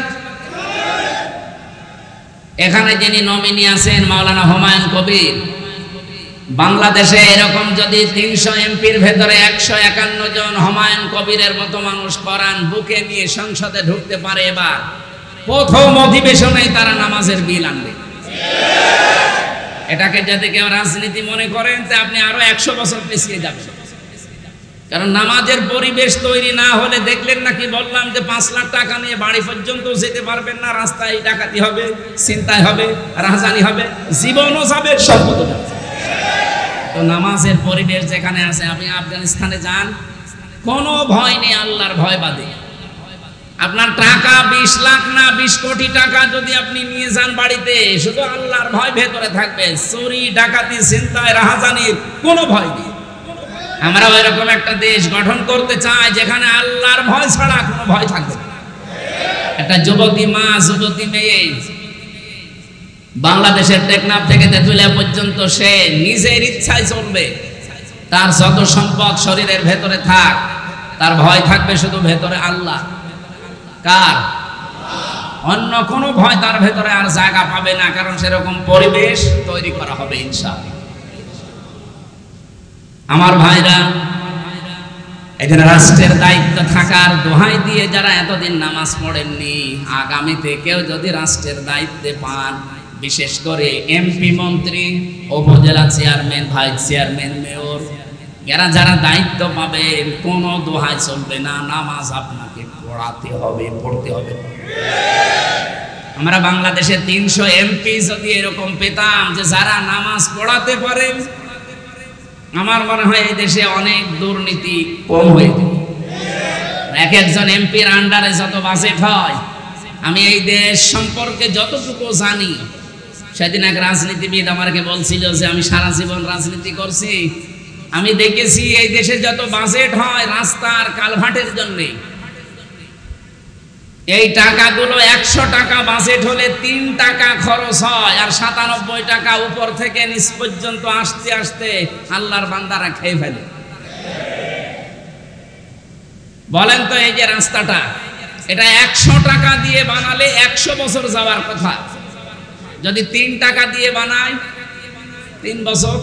A: এখানে যিনি নমিনি আছেন মাওলানা হুমায়ুন কবির, বাংলাদেশে এরকম যদি 300 এমপির ভেতরে 151 জন হুমায়ুন কবিরের মতো মানুষ কোরআন বুকে নিয়ে সংসদে ঢুকতে পারে, এবার প্রথম অধিবেশনে তারা নামাজের বিল আনবে। এটাকে যদি কেউ রাজনীতি মনে করেন, তা আপনি আরো 100 বছর পিছিয়ে যাবেন। কারণ নামাজের পরিবেশ তৈরি না হলে, দেখলেন নাকি বললাম যে 5 লাখ টাকা নিয়ে বাড়ি পর্যন্ত যেতে পারবেন না, রাস্তায় ডাকাতি হবে, ছিনতাই হবে, রাহাজানি হবে, জীবনও যাবে, সম্পদ যাবে। তো নামাজের পরিবেশ যেখানে আছে, আপনি আফগানিস্তানে যান, কোনো ভয় নেই, আল্লাহর ভয় বাদে। আপনার টাকা 20 লাখ না 20 কোটি টাকা যদি আপনি নিয়ে যান বাড়িতে, শুধু আল্লাহর ভয় ভেতরে থাকবে, চুরি ডাকাতি ছিনতাই রাহাজানির কোনো ভয় নেই। আমরা এরকম একটা দেশ গঠন করতে চাই যেখানে আল্লাহর ভয় ছাড়া কোনো ভয় থাকবে না। একটা যুবতী মা, যুবতী মেয়ে বাংলাদেশের টেকনাফ থেকে তেঁতুলিয়া পর্যন্ত সে নিজের ইচ্ছায় চলবে, তার যত সম্পদ শরীরের ভেতরে থাক, তার ভয় থাকবে শুধু ভেতরে আল্লাহ। কার? অন্য কোনো ভয় তার ভেতরে আর জায়গা পাবে না, কারণ সেরকম পরিবেশ তৈরি করা হবে ইনশাআল্লাহ। আমার ভাইরা, এখানে রাষ্ট্রের দায়িত্ব থাকার দোহাই দিয়ে যারা এতদিন নামাজ পড়েননি, আগামীতে কেউ যদি রাষ্ট্রের দায়িত্বে পান, বিশেষ করে এমপি, মন্ত্রী, উপজেলা চেয়ারম্যান, ভাইস চেয়ারম্যান, মেয়র, এরা যারা দায়িত্ব পাবেন, কোনো দোহাই চলবে না, নামাজ আপনাকে পড়াতে হবে, পড়তে হবে। আমরা বাংলাদেশে 300 এমপি যদি এরকম পেতাম যে যারা নামাজ পড়াতে পারে, আমার মনে হয় এই দেশে অনেক দুর্নীতি কম হয়ে যেত। এক একজন এমপির আন্ডারে যত বাজেট হয়, আমি এই দেশ সম্পর্কে যতটুকু জানি, সেদিন এক রাজনীতিবিদ আমাকে বলছিল যে আমি সারা জীবন রাজনীতি করছি, আমি দেখেছি এই দেশে যত বাজেট হয় রাস্তার কালভার্টের জন্য, এই টাকাগুলো 100 টাকা বাজেট হলে 3 টাকা খরচ হয়, আর 97 টাকা উপর থেকে নিচ পর্যন্ত আসতে আসতে আল্লাহর বান্দারা খেয়ে ফেলে। বলেন তো, এই যে রাস্তাটা, এটা 100 টাকা দিয়ে বানালে 100 বছর যাওয়ার কথা, যদি 3 টাকা দিয়ে বানায় 3 বছর,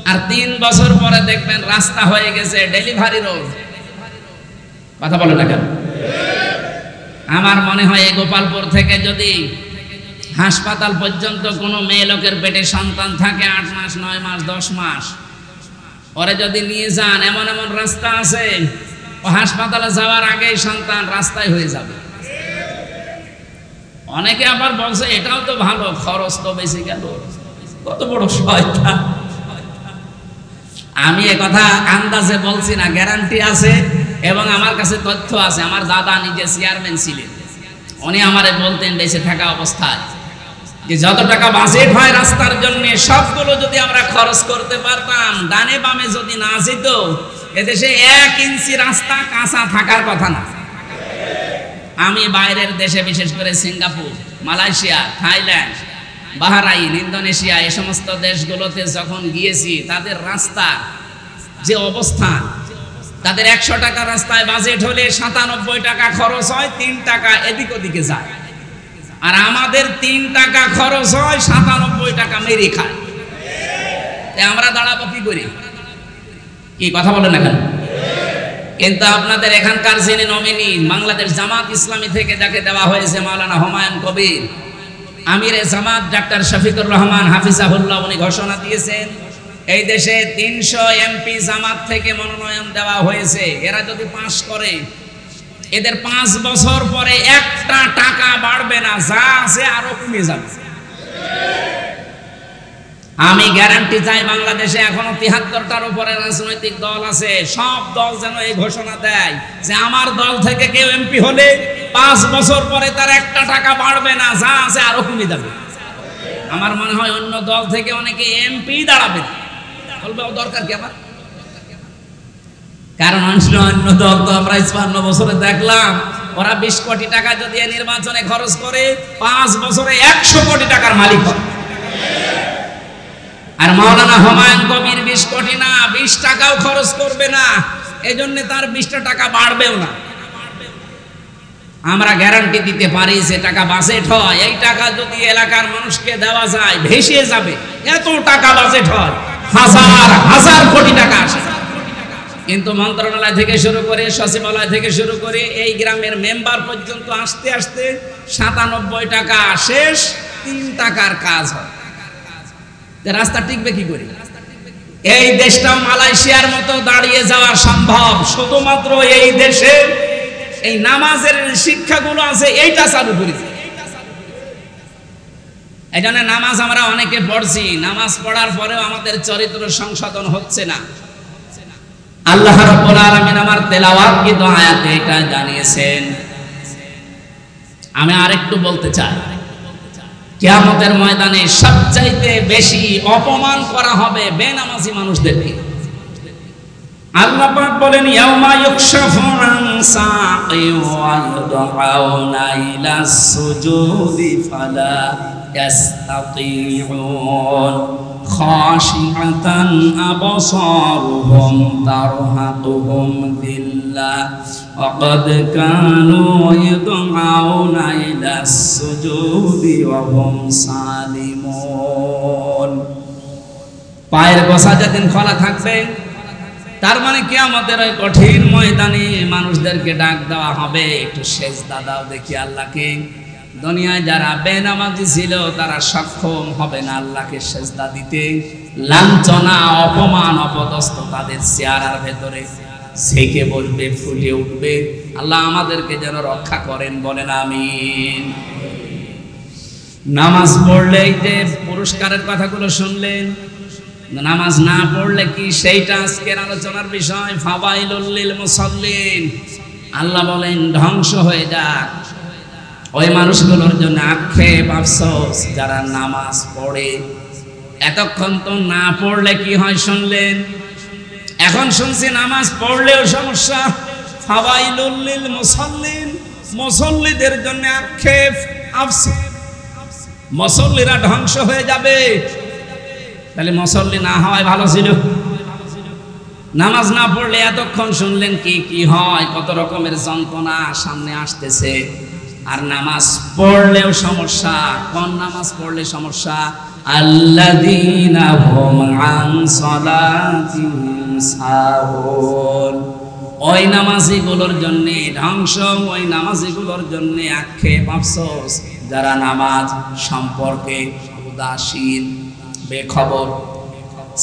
A: আর 3 বছর পরে দেখবেন রাস্তা হয়ে গেছে ডেলিভারি রোড। কথা বলে না কেন? আমার মনে হয় এই গোপালপুর থেকে যদি হাসপাতাল পর্যন্ত কোনো মেয়ে লোকের পেটে সন্তান থাকে 8 মাস, 9 মাস, 10 মাস, ওরে যদি নিয়ে যান, এমন এমন রাস্তা আছে, ও হাসপাতালে যাওয়ার আগেই সন্তান রাস্তায় হয়ে যাবে। অনেকে আবার বলছে এটাও তো ভালো, খরচ তো বেশি গেল। কত বড় শয়তান! আমি একথা আন্দাজে বলছি না, গ্যারান্টি আছে এবং আমার কাছে তথ্য আছে। আমার দাদা নিজে চেয়ারম্যান ছিলেন, উনি আমারে বলতেন বেঁচে থাকা অবস্থায় যে যত টাকা বাজেট হয় রাস্তার জন্য, সবগুলো যদি আমরা খরচ করতে পারতাম, ডানে বামে যদি না যেত, এদেশে 1 ইঞ্চি রাস্তা কাঁচা থাকার কথা না। আমি বাইরের দেশে, বিশেষ করে Singapore, Malaysia, Thailand, Bahrain, Indonesia, এই সমস্ত দেশগুলোতে যখন গিয়েছি, তাদের রাস্তা যে অবস্থান, তাদের 100 টাকা রাস্তায় বাজেট হলে 97 টাকা খরচ হয়, 3 টাকা এদিক ওদিকে যায়, আর আমাদের 3 টাকা খরচ হয়, 97 টাকা মেরে খায়। আমরা দাঁড়াবো কি করি? কি কথা বলেন না কেন? কিন্তু আপনাদের এখানকার যিনি নমিনি, বাংলাদেশ জামাত ইসলামী থেকে যাকে দেওয়া হয়েছে, মাওলানা হুমায়ুন কবির, আমিরে জামাত ডাক্তার শফিকুর রহমান হাফিজাহুল্লাহ, উনি ঘোষণা দিয়েছেন এই দেশে 300 এমপি জামাত থেকে মনোনয়ন দেওয়া হয়েছে। এরা যদি পাস করে, এদের 5 বছর পরে 1 টাকা বাড়বে না, যা আছে আরো কমে যাবে। আমি গ্যারান্টি চাই, বাংলাদেশে এখনো 73টার উপরে রাজনৈতিক দল আছে, সব দল যেন এই ঘোষণা দেয় যে আমার দল থেকে কেউ এমপি হলে 5 বছর পরে তার 1 টাকা বাড়বে না, যা আছে আরো কমে যাবে। আমার মনে হয় অন্য দল থেকে অনেকে এমপি দাঁড়াবে, বলবে ও দরকার কি আমার, কারণ অন্য দল তো আমরা 55 বছরে দেখলাম, ওরা 20 কোটি টাকা যদি নির্বাচনে খরচ করে, 5 বছরে 100 কোটি টাকার মালিক হয়। আর মাওলানা হুমায়ুন কবির 20 কোটি না, 20 টাকাও খরচ করবে না, এজন্য তার 20 টাকা বাড়বেও না। আমরা গ্যারান্টি দিতে পারি যে টাকা বাজেট হয়, এই টাকা যদি এলাকার মানুষকে দেওয়া যায়, ভেসে যাবে। এত টাকা বাজেট হয়, হাজার হাজার কোটি টাকা আসে, কিন্তু মন্ত্রণালয় থেকে শুরু করে, সচিবালয় থেকে শুরু করে, এই গ্রামের মেম্বার পর্যন্ত আসতে আসতে 97 টাকা শেষ, 3 টাকার কাজ হয়। রাস্তা টিকবে কি করে? এই দেশটা মালয়েশিয়ার মতো দাঁড়িয়ে যাওয়া সম্ভব শুধুমাত্র এই দেশে এই নামাজের শিক্ষাগুলো আছে, এইটা চালু করেছে। এই জন্য নামাজ আমরা অনেকে পড়ছি, নামাজ পড়ার পরেও আমাদের চরিত্র সংশোধন হচ্ছে না। আল্লাহ রাব্বুল আলামিন আমার তেলাওয়াতকৃত আয়াতে এটা জানিয়েছেন। আমি আরেকটু বলতে চাই, কিয়ামতের ময়দানে সবচাইতে বেশি অপমান করা হবে বেনামাজি মানুষদেরকে। আল্লাহ পাক বলেন, ইয়াউমা ইউকশাফু আন সাকি ওয়া ইউদআউনা ইলাস সুজুদি ফালা ইয়াসতাতিউন খাশিআতান আবসারুহুম তারহাকুহুম যিল্লাহ ওয়া ক্বাদ কানু ইউদআউনা ইলাস সুজুদি ওয়া হুম সালিমুন। পায়ের গোছা যেদিন খোলা থাকবে, তার মানে কিয়ামতের ওই কঠিন ময়দানে মানুষদেরকে ডাক দেওয়া হবে, একটু সেজদা দাও দেখি আল্লাহকে। দুনিয়ায় যারা বেনামাজি ছিল তারা সক্ষম হবে না আল্লাহকে সেজদা দিতে। লাঞ্ছনা, অপমান, অপদস্থ তাদের চেহারার ভেতরে ঝেঁকে বলবে, ফুটে উঠবে। আল্লাহ আমাদেরকে যেন রক্ষা করেন, বলেন আমিন। নামাজ পড়লে এই যে পুরস্কারের কথাগুলো শুনলেন, নামাজ না পড়লে কি সেইটা আজকের আলোচনার বিষয়। ফাওয়াইলুল লিল মুসাল্লিন, আল্লাহ বলেন ধ্বংস হয়ে যাক ওই মানুষগুলোর জন্য, আক্ষেপ, আফসোস যারা নামাজ পড়ে। এতক্ষণ তো না পড়লে কি হয় শুনলেন, এখন শুনছি নামাজ পড়লেও সমস্যা। ফাওয়াইলুল লিল মুসাল্লিন, মুসল্লিদের জন্য আক্ষেপ, আফসোস, মুসল্লিরা ধ্বংস হয়ে যাবে। তাহলে মুসল্লি না হওয়াই ভালো ছিল। নামাজ না পড়লে এতক্ষণ শুনলেন কি কি হয়, কত রকমের যন্ত্রণা সামনে আসতেছে। আর নামাজ পড়লেও সমস্যা। কোন নামাজ পড়লে সমস্যা? আল্লাযীনা হুম আন সালাতিহিম সাহুন, ওই নামাজিগুলোর জন্য ধ্বংস, ওই নামাজিগুলোর জন্য আক্ষেপ, আফসোস যারা নামাজ সম্পর্কে উদাসীন, বেখবর।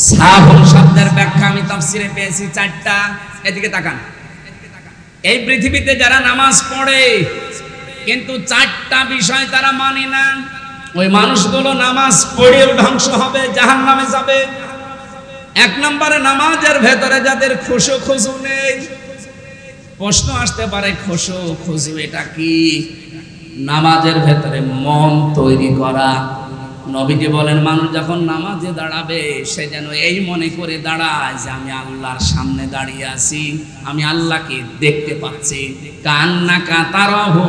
A: সাহুন শব্দের ব্যাখ্যা আমি তাফসিরে পেয়েছি চারটা। এদিকে তাকান। এই পৃথিবীতে যারা নামাজ পড়ে কিন্তু চারটা বিষয় তারা মানে না, ওই মানুষগুলো নামাজ পড়েও ধ্বংস হবে, জাহান্নামে যাবে। এক নম্বরে নামাজের ভেতরে যাদের খুশু খুজু নেই। প্রশ্ন আসতে পারে, খুশু খুজু এটা কি? নামাজের ভেতরে মন তৈরি করা। নবীজি বলেন মানুষ যখন নামাজে দাঁড়াবে সে যেন এই মনে করে দাঁড়ায় যে আমি আল্লাহর সামনে দাঁড়িয়ে আছি, আমি আল্লাহকে দেখতে পাচ্ছি। কান্নাকা তারাহু,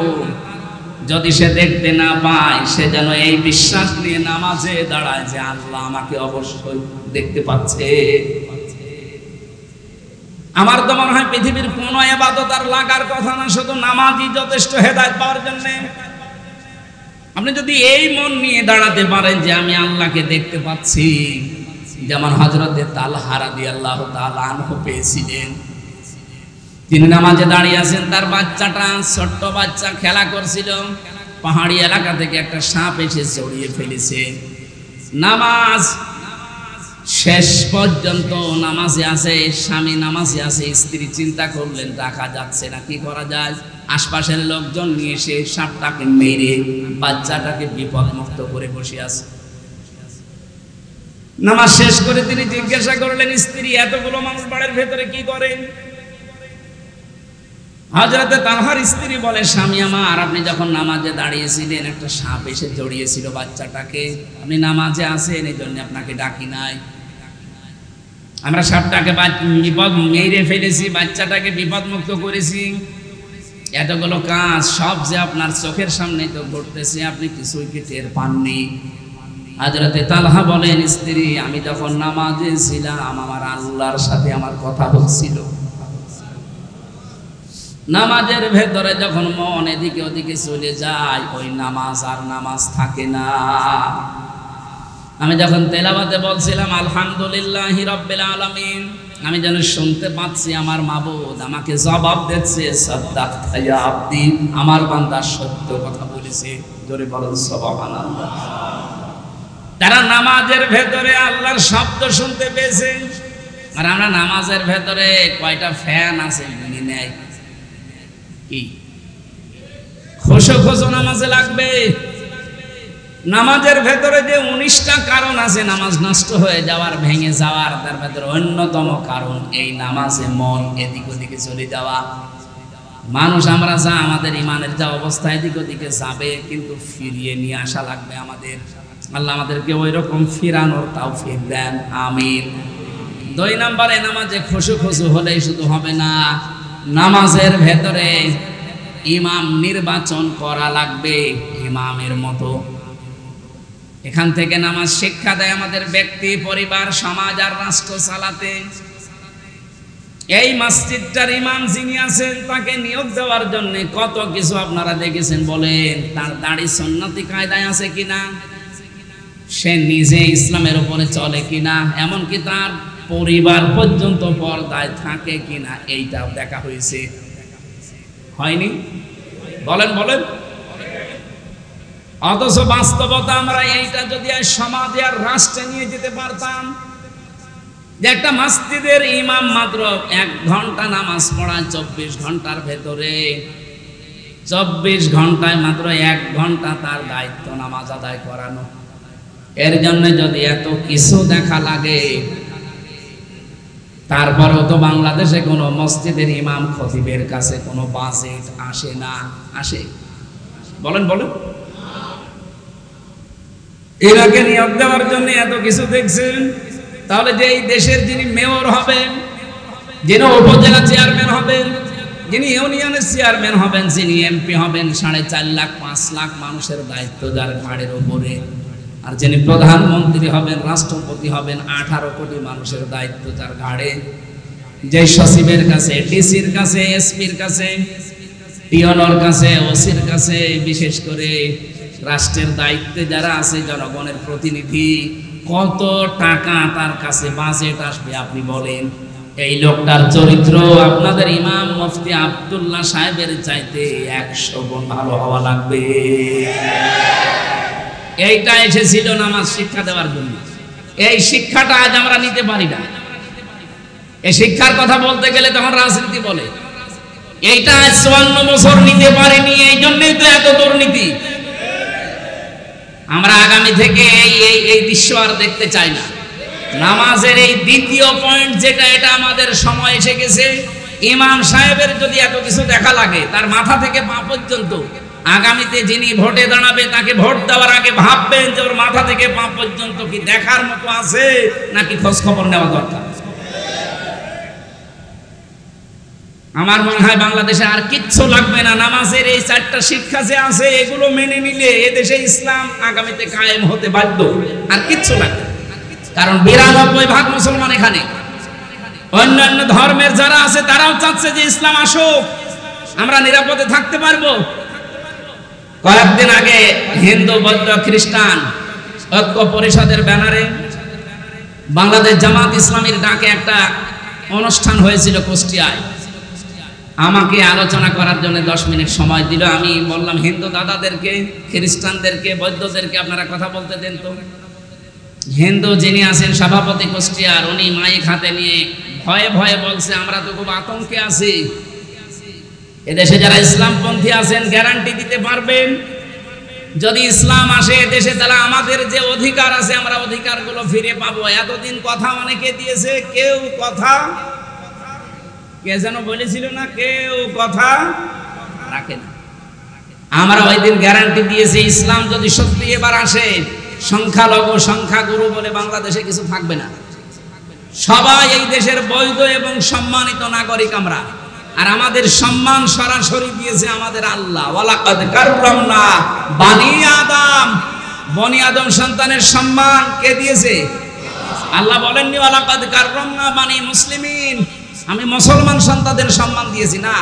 A: যদি সে দেখতে না পায় সে যেন এই বিশ্বাস নিয়ে নামাজে দাঁড়ায় যে আল্লাহ আমাকে অবশ্যই দেখতে পাচ্ছে। আমার তো মনে হয় পৃথিবীর কোনো ইবাদত আর লাগার কথা না, শুধু নামাজই যথেষ্ট হেদায়েত পাওয়ার জন্য। আপনি যদি এই মন নিয়ে দাঁড়াতে পারেন যে আমি আল্লাহকে দেখতে পাচ্ছি, যেমন হযরতে তালহা রাদিয়াল্লাহু তাআলা আনহু পেয়েছিলেন। তিনি নামাজে দাঁড়িয়ে আছেন, তার বাচ্চাটা, ছোট্ট বাচ্চা খেলা করছিল। পাহাড়ি এলাকা থেকে একটা সাপ এসে জড়িয়ে ফেলেছে। নামাজ শেষ পর্যন্ত নামাজে আছে, স্বামী নামাজে আছে, স্ত্রী চিন্তা করলেন রাখা যাচ্ছে না, কি করা যায়। আশপাশের লোকজন নিয়ে এসে সাপটাকে মেরে বাচ্চাটাকে বিপদ মুক্ত করে বসে আছে। নামাজ শেষ করে তিনি জিজ্ঞাসা করলেন, স্ত্রী এতগুলো মানুষ বাড়ির ভেতরে কি করেন? হযরতে তালহার স্ত্রী বলে, স্বামী আমার, আপনি যখন নামাজে দাঁড়িয়েছিলেন একটা সাপ এসে জড়িয়েছিল বাচ্চাটাকে, আপনি নামাজে আছেন এই জন্য আপনাকে ডাকি নাই। আমরা সাপটাকে বিপদ মেরে ফেলেছি, বাচ্চাটাকে বিপদ মুক্ত করেছি। এতগুলো কাজ সব যে আপনার চোখের সামনে তো ঘটতেছে, আপনি কিছুই কি টের পাননি? হযরতে তালহা বলেন, স্ত্রী আমি যখন নামাজে ছিলাম আমার আল্লাহর সাথে আমার কথা হচ্ছিল। নামাজের ভেতরে যখন মন এদিকে ওদিকে চলে যায় ওই নামাজ আর নামাজ থাকে না। আমি যখন তেলাওয়াতে বলছিলাম আলহামদুলিল্লাহি রাব্বিল আলামিন, আমি যেন শুনতে পাচ্ছি আমার মাবুদ আমাকে জবাব দিচ্ছে, সাদ্দাকতা ইয়া আব্দি, আমার বান্দা সত্য কথা বলেছে। জোরে বলেন সুবহানাল্লাহ। তারা নামাজের ভেতরে আল্লাহর শব্দ শুনতে পেয়েছে। আর আমরা নামাজের ভেতরে কয়টা ফ্যান আছে গুনি নেই। কি খুশু খুশু নামাজে লাগবে। নামাজের ভেতরে যে 19টা কারণ আছে নামাজ নষ্ট হয়ে যাওয়ার, ভেঙে যাওয়ার, তার ভেতরে অন্যতম কারণ এই নামাজে মন এদিক ওদিকে চলে যাওয়া। মানুষ আমরা যা আমাদের ইমানের যা অবস্থা এদিক ওদিকে যাবে, কিন্তু ফিরিয়ে নিয়ে আসা লাগবে আমাদের। আল্লাহ আমাদেরকে ওই রকম ফিরানোর তৌফিক দেন, আমিন। 2 নম্বরে নামাজে খুশু খুশু হলেই শুধু হবে না, নামাজের ভেতরে ইমাম নির্বাচন করা লাগবে ইমামের মতো। এখান থেকে নামাজ শিক্ষা দেয় আমাদের ব্যক্তি, পরিবার, সমাজ আর রাষ্ট্র চালাতে। এই মসজিদটার ইমাম যিনি আছেন তাকে নিয়োগ দেওয়ার জন্য কত কিছু আপনারা দেখেছেন। বলেন তার দাড়ি সুন্নতি কায়দায় আছে কিনা, সে নিজে ইসলামের উপরে চলে কিনা, এমনকি তার পরিবার পর্যন্ত পর্দায় থাকে কিনা, এইটাও দেখা হয়েছে। হয়নি? বলেন বলেন। অথচ বাস্তবতা আমরা এইটা যদি সমাজে আর রাষ্ট্রে নিয়ে যেতে পারতাম, যে একটা মসজিদের ইমাম মাত্র 1 ঘন্টা নামাজ পড়ায় 24 ঘন্টার ভেতরে, 24 ঘন্টায় মাত্র 1 ঘন্টা তার দায়িত্ব নামাজ আদায় করানো। এর জন্য যদি এত কিছু দেখা লাগে, তারপরেও তো বাংলাদেশে কোনো মসজিদের ইমাম খতিবের কাছে কোনো বাজেট আসে না। আসে? বলেন বলেন। এরাকে নিয়োগ দেওয়ার জন্য এত কিছু দেখছেন, তাহলে যে এই দেশের যিনি মেয়র হবেন, যিনি উপজেলা চেয়ারম্যান হবেন, যিনি ইউনিয়নের চেয়ারম্যান হবেন, যিনি এমপি হবেন, 4.5 লাখ 5 লাখ মানুষের দায়িত্ব যার ঘাড়ের উপরে, আর যিনি প্রধানমন্ত্রী হবেন, রাষ্ট্রপতি হবেন, 18 কোটি মানুষের দায়িত্ব যার ঘাড়ে। যে সচিবের কাছে, ডিসির কাছে, এসপির কাছে, টিওনর কাছে, ওসির কাছে, বিশেষ করে রাষ্ট্রের দায়িত্বে যারা আছে, জনগণের প্রতিনিধি, কত টাকা তার কাছে বাজেট আসবে আপনি বলেন? এই লোকটার চরিত্র আপনাদের ইমাম মুফতি আব্দুল্লাহ সাহেবের চাইতে 100 গুণ ভালো হওয়া লাগবে। এইটা এসেছিল নামাজ শিক্ষা দেওয়ার জন্য। এই শিক্ষাটা আজ আমরা নিতে পারি না। এই শিক্ষার কথা বলতে গেলে তখন রাজনীতি বলে। এইটা আজ 54 বছর নিতে পারিনি, এই জন্যই তো এত দুর্নীতি। আমরা আগামী থেকে এই দৃশ্য আর দেখতে চাই না। নামাজের এই দ্বিতীয় পয়েন্ট যেটা, এটা আমাদের সময় এসে গেছে। ইমাম সাহেবের যদি এত কিছু দেখা লাগে, তার মাথা থেকে পা পর্যন্ত, আগামীতে যিনি ভোটে দাঁড়াবে তাকে ভোট দেওয়ার আগে ভাববেন যে ওর মাথা থেকে পা পর্যন্ত কি দেখার মতো আছে নাকি খোঁজ খবর নেওয়া দরকার। আমার মনে হয় বাংলাদেশে আর কিচ্ছু লাগবে না। নামাজের এই 4টা শিক্ষা যে আছে, এগুলো মেনে নিলে এদেশে ইসলাম আগামীতে কায়েম হতে বাধ্য। আর কিচ্ছু লাগবে না, কারণ 92% মুসলমান এখানে। অন্যান্য ধর্মের যারা আছে তারাও চাচ্ছে যে ইসলাম আসুক, আমরা নিরাপদে থাকতে পারবো। কয়েকদিন আগে হিন্দু, বৌদ্ধ, খ্রিস্টান ঐক্য পরিষদের ব্যানারে বাংলাদেশ জামাত ইসলামীর ডাকে একটা অনুষ্ঠান হয়েছিল কুষ্টিয়ায়। আমাকে আলোচনা করার জন্য 10 মিনিট সময় দিল। আমি বললাম, হিন্দু দাদাদেরকে, খ্রিস্টানদেরকে, বৌদ্ধদেরকে আপনারা কথা বলতে দেন তো। হিন্দু যিনি আছেন সভাপতি কুষ্টিয়ার, উনি মাইক হাতে নিয়ে ভয়ে ভয়ে বলছে, আমরা তো খুব আতঙ্কে আছি। এদেশে যারা ইসলামপন্থী আছেন গ্যারান্টি দিতে পারবেন যদি ইসলাম আসে এদেশে, তাহলে আমাদের যে অধিকার আছে আমরা অধিকারগুলো ফিরে পাবো। এতদিন কথা অনেকে দিয়েছে, কেউ কথা, কে যেন বলেছিল না, কেউ কথা রাখে না। আমরা ওই দিন গ্যারান্টি দিয়েছি, ইসলাম যদি সত্যি এবার আসে, সংখ্যালঘু সংখ্যাগুরু বলে বাংলাদেশে কিছু থাকবে না। সবাই এই দেশের বৈধ এবং সম্মানিত নাগরিক আমরা। আর আমাদের সম্মান সরাসরি দিয়েছে আমাদের আল্লাহ। ওয়ালাকাদ কাররামনা বানি আদম, বনি আদম সন্তানের সম্মান কে দিয়েছে? আল্লাহ বলেননি ওয়ালাকাদ কাররামনা বানি মুসলিমিন, আমি মুসলমান সন্তানদের সম্মান দিয়েছি না।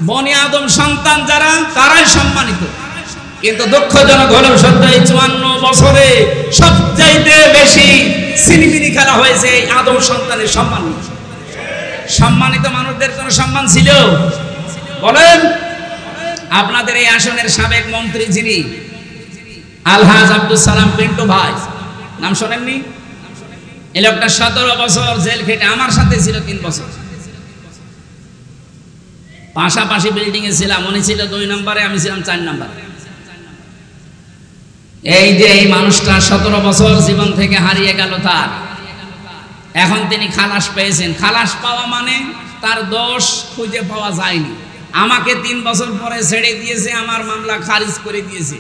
A: বনি আদম সন্তান যারা, তারাই সম্মানিত। কিন্তু দুঃখজনক হলেও সত্য, এই 54 বছরে সবচাইতে বেশি সিনিমিনি খেলা হয়েছে এই আদম সন্তানের সম্মান। সম্মানিত মানুষদের কোনো সম্মান ছিল? বলেন। আপনাদের এই আসনের সাবেক মন্ত্রী যিনি, আলহাজ আব্দুল সালাম পিন্টু ভাই, নাম শোনেননি? এই লোকটা 17 বছর জেল খেটে, আমার সাথে ছিল 3 বছর, পাশাপাশি বিল্ডিং এ ছিলাম। উনি ছিল 2 নম্বরে, আমি ছিলাম 4 নম্বরে। এই যে এই মানুষটা 17 বছর জীবন থেকে হারিয়ে গেল তার, এখন তিনি খালাস পেয়েছেন। খালাস পাওয়া মানে তার দোষ খুঁজে পাওয়া যায়নি। আমাকে 3 বছর পরে ছেড়ে দিয়েছে, আমার মামলা খারিজ করে দিয়েছে।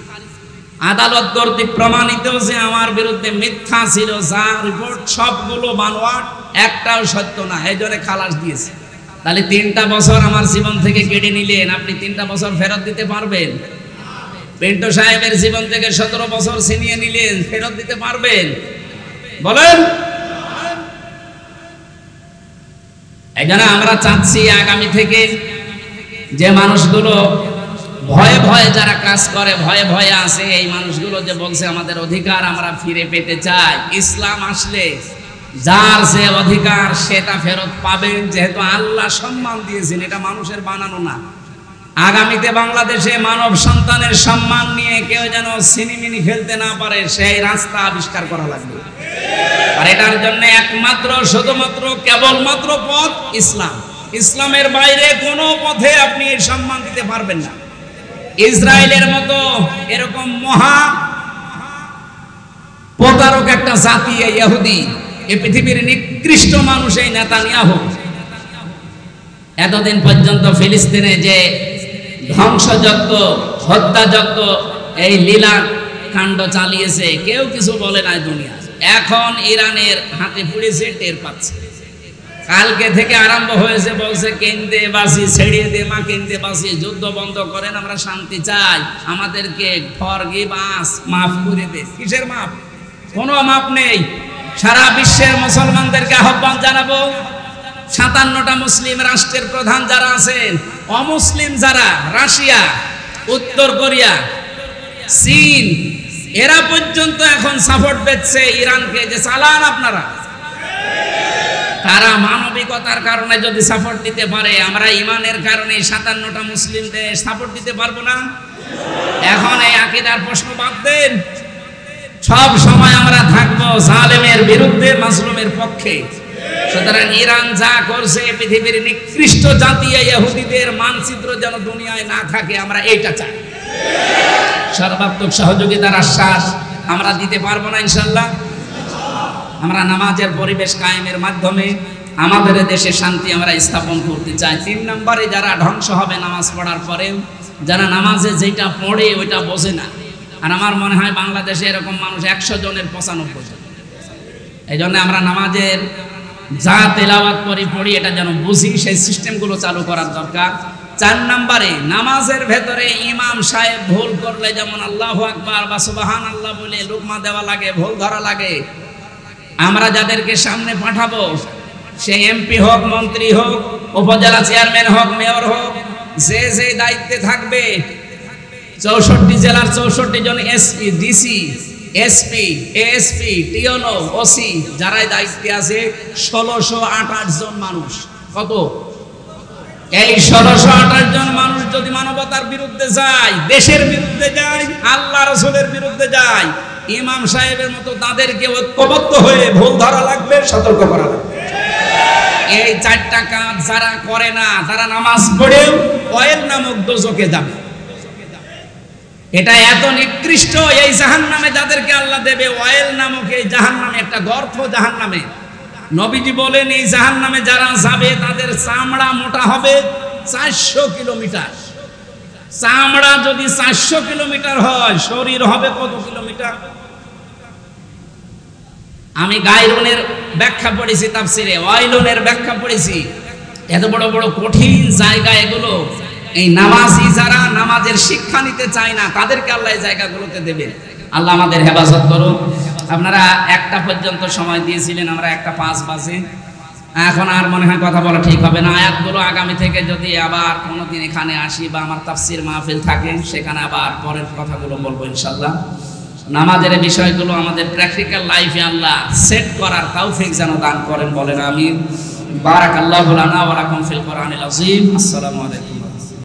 A: আদালত কর্তৃক প্রমাণিত যে আমার বিরুদ্ধে মিথ্যা ছিল, যা রিপোর্ট সবগুলো বানোয়াট, একটাও সত্য না, এই জন্য খালাস দিয়েছে। তাহলে 3টা বছর আমার জীবন থেকে কেড়ে নিলেন, আপনি 3টা বছর ফেরত দিতে পারবেন? পিন্টু সাহেবের জীবন থেকে 17 বছর ছিনিয়ে নিলেন, ফেরত দিতে পারবেন? বলেন। এই জন্য আমরা চাচ্ছি আগামী থেকে যে মানুষগুলো ভয়ে ভয়ে যারা কাজ করে, ভয়ে ভয়ে আছে, এই মানুষগুলো যে বলছে আমাদের অধিকার আমরা ফিরে পেতে চাই, ইসলাম আসলে যার যে অধিকার সেটা ফেরত পাবেন। যেহেতু আল্লাহ সম্মান দিয়েছেন, এটা মানুষের বানানো না। আগামীতে বাংলাদেশে মানব সন্তানের সম্মান নিয়ে কেউ যেন সিনিমিনি খেলতে না পারে, সেই রাস্তা আবিষ্কার করা লাগবে। আর এটার জন্য একমাত্র শুধুমাত্র কেবলমাত্র পথ ইসলাম। ইসলামের বাইরে কোনো পথে আপনি এই সম্মান দিতে পারবেন না। ইসরায়েলের মতো এরকম মহা প্রতারক একটা জাতি এই ইহুদি, এই পৃথিবীর নিকৃষ্ট মানুষ এই নেতানিয়াহু, এতদিন পর্যন্ত ফিলিস্তিনে যে ধ্বংসযজ্ঞ, হত্যাযজ্ঞ, এই লীলা কাণ্ড চালিয়েছে, কেউ কিছু বলে নাই দুনিয়া। এখন ইরানের হাতে পুড়েছে, টের পাচ্ছে। কালকে থেকে আরম্ভ হয়েছে, বলছে কেন্দে বাসি ছেড়িয়ে দে মা, কেন্দে বাসি, যুদ্ধ বন্ধ করেন, আমরা শান্তি চাই, আমাদেরকে ফরগিভ আস, মাফ করে দে। কিসের মাফ? কোনো মাফ নেই। সারা বিশ্বের মুসলমানদেরকে আহ্বান জানাবো, 57টা মুসলিম রাষ্ট্রের প্রধান যারা আছেন, অমুসলিম যারা, রাশিয়া, উত্তর কোরিয়া, চীন, এরা পর্যন্ত এখন সাপোর্ট দিচ্ছে ইরানকে যে চালান আপনারা। তারা মানবিকতার কারণে যদি সাপোর্ট দিতে পারে, আমরা ইমানের কারণে 57টা মুসলিম দেশ সাপোর্ট দিতে পারবো না? এখন এই আকীদার প্রশ্ন বাদ দেন। সব সময় আমরা থাকবো জালেমের বিরুদ্ধে, মাজলুমের পক্ষে। সুতরাং ইরান যা করছে, পৃথিবীর নিকৃষ্ট জাতি ইহুদিদের মানচিত্র যেন দুনিয়ায় না থাকে, আমরা এইটা চাই। সর্বাত্মক সহযোগিতার আশ্বাস আমরা দিতে পারবো না ইনশাআল্লাহ। আমরা নামাজের পরিবেশ কায়েমের মাধ্যমে আমাদের দেশে শান্তি আমরা স্থাপন করতে চাই। 3 নম্বরে যারা ধ্বংস হবে নামাজ পড়ার পরেও, যারা নামাজে যেটা পড়ে ওইটা বোঝে না। আর আমার মনে হয় বাংলাদেশে এরকম মানুষ 100 জনের 95 জন। এই জন্য আমরা নামাজের যা তেলাওয়াত পড়ি এটা যেন বুঝি, সেই সিস্টেমগুলো চালু করার দরকার। 4 নম্বরে নামাজের ভেতরে ইমাম সাহেব ভুল করলে যেমন আল্লাহু আকবার বা সুবহানাল্লাহ বলে লুকমা দেওয়া লাগে, ভুল ধরা লাগে, আমরা যাদেরকে সামনে পাঠাবো, সে এমপি হোক, মন্ত্রী হোক, উপজেলা চেয়ারম্যান হোক, মেয়র হোক, যে যে দায়িত্বে থাকবে, 64 জেলার 64 জন SP, DC, SP, ASP, TNO, OC, যারাই দায়িত্বে আছে 1628 জন মানুষ। কত? এই 1628 জন মানুষ যদি মানবতার বিরুদ্ধে যায়, দেশের বিরুদ্ধে যায়, আল্লাহ রাসূলের বিরুদ্ধে যায়, ইমাম সাহেবের মতো তাদেরকে ঐক্যবদ্ধ হয়ে ভুল ধরা লাগবে, সতর্ক করা লাগবে। এই 4টা কাজ যারা করে না, তারা নামাজ পড়েও ওয়াইল নামক দোজখে যাবে। এটা এত নিকৃষ্ট, এই জাহান্নামে যাদেরকে আল্লাহ দেবে, ওয়াইল নামক এই জাহান্নামে, একটা গর্ত জাহান্নামে। নবীজি বলেন এই জাহান্নামে যারা যাবে তাদের চামড়া মোটা হবে 400 কিলোমিটার। চামড়া যদি 400 কিলোমিটার হয়, শরীর হবে কত কিলোমিটার? আমি গায়রুনের ব্যাখ্যা পড়েছি তাফসিরে, ওয়াইলুনের ব্যাখ্যা পড়েছি। এত বড় বড় কঠিন জায়গা এগুলো, এই নামাজি যারা নামাজের শিক্ষা নিতে চায় না, তাদেরকে আল্লাহ এই জায়গাগুলোতে দেবেন। আল্লাহ আমাদের হেফাজত করুন। আপনারা 1টা পর্যন্ত সময় দিয়েছিলেন, আমরা 1:05 বাজে, এখন আর মনে হয় কথা বলা ঠিক হবে না। আয়াতগুলো আগামী থেকে যদি আবার কোনোদিন এখানে আসি বা আমার তাফসির মাহফিল থাকে, সেখানে আবার পরের কথাগুলো বলবো ইনশাআল্লাহ। নামাজের বিষয়গুলো আমাদের প্র্যাকটিক্যাল লাইফে আল্লাহ সেট করার তৌফিক যেন দান করেন, বলেন আমিন। বারাকাল্লাহু লানা ওয়া লাকুম ফিল কোরআনিল আযীম। আসসালামু আলাইকুম।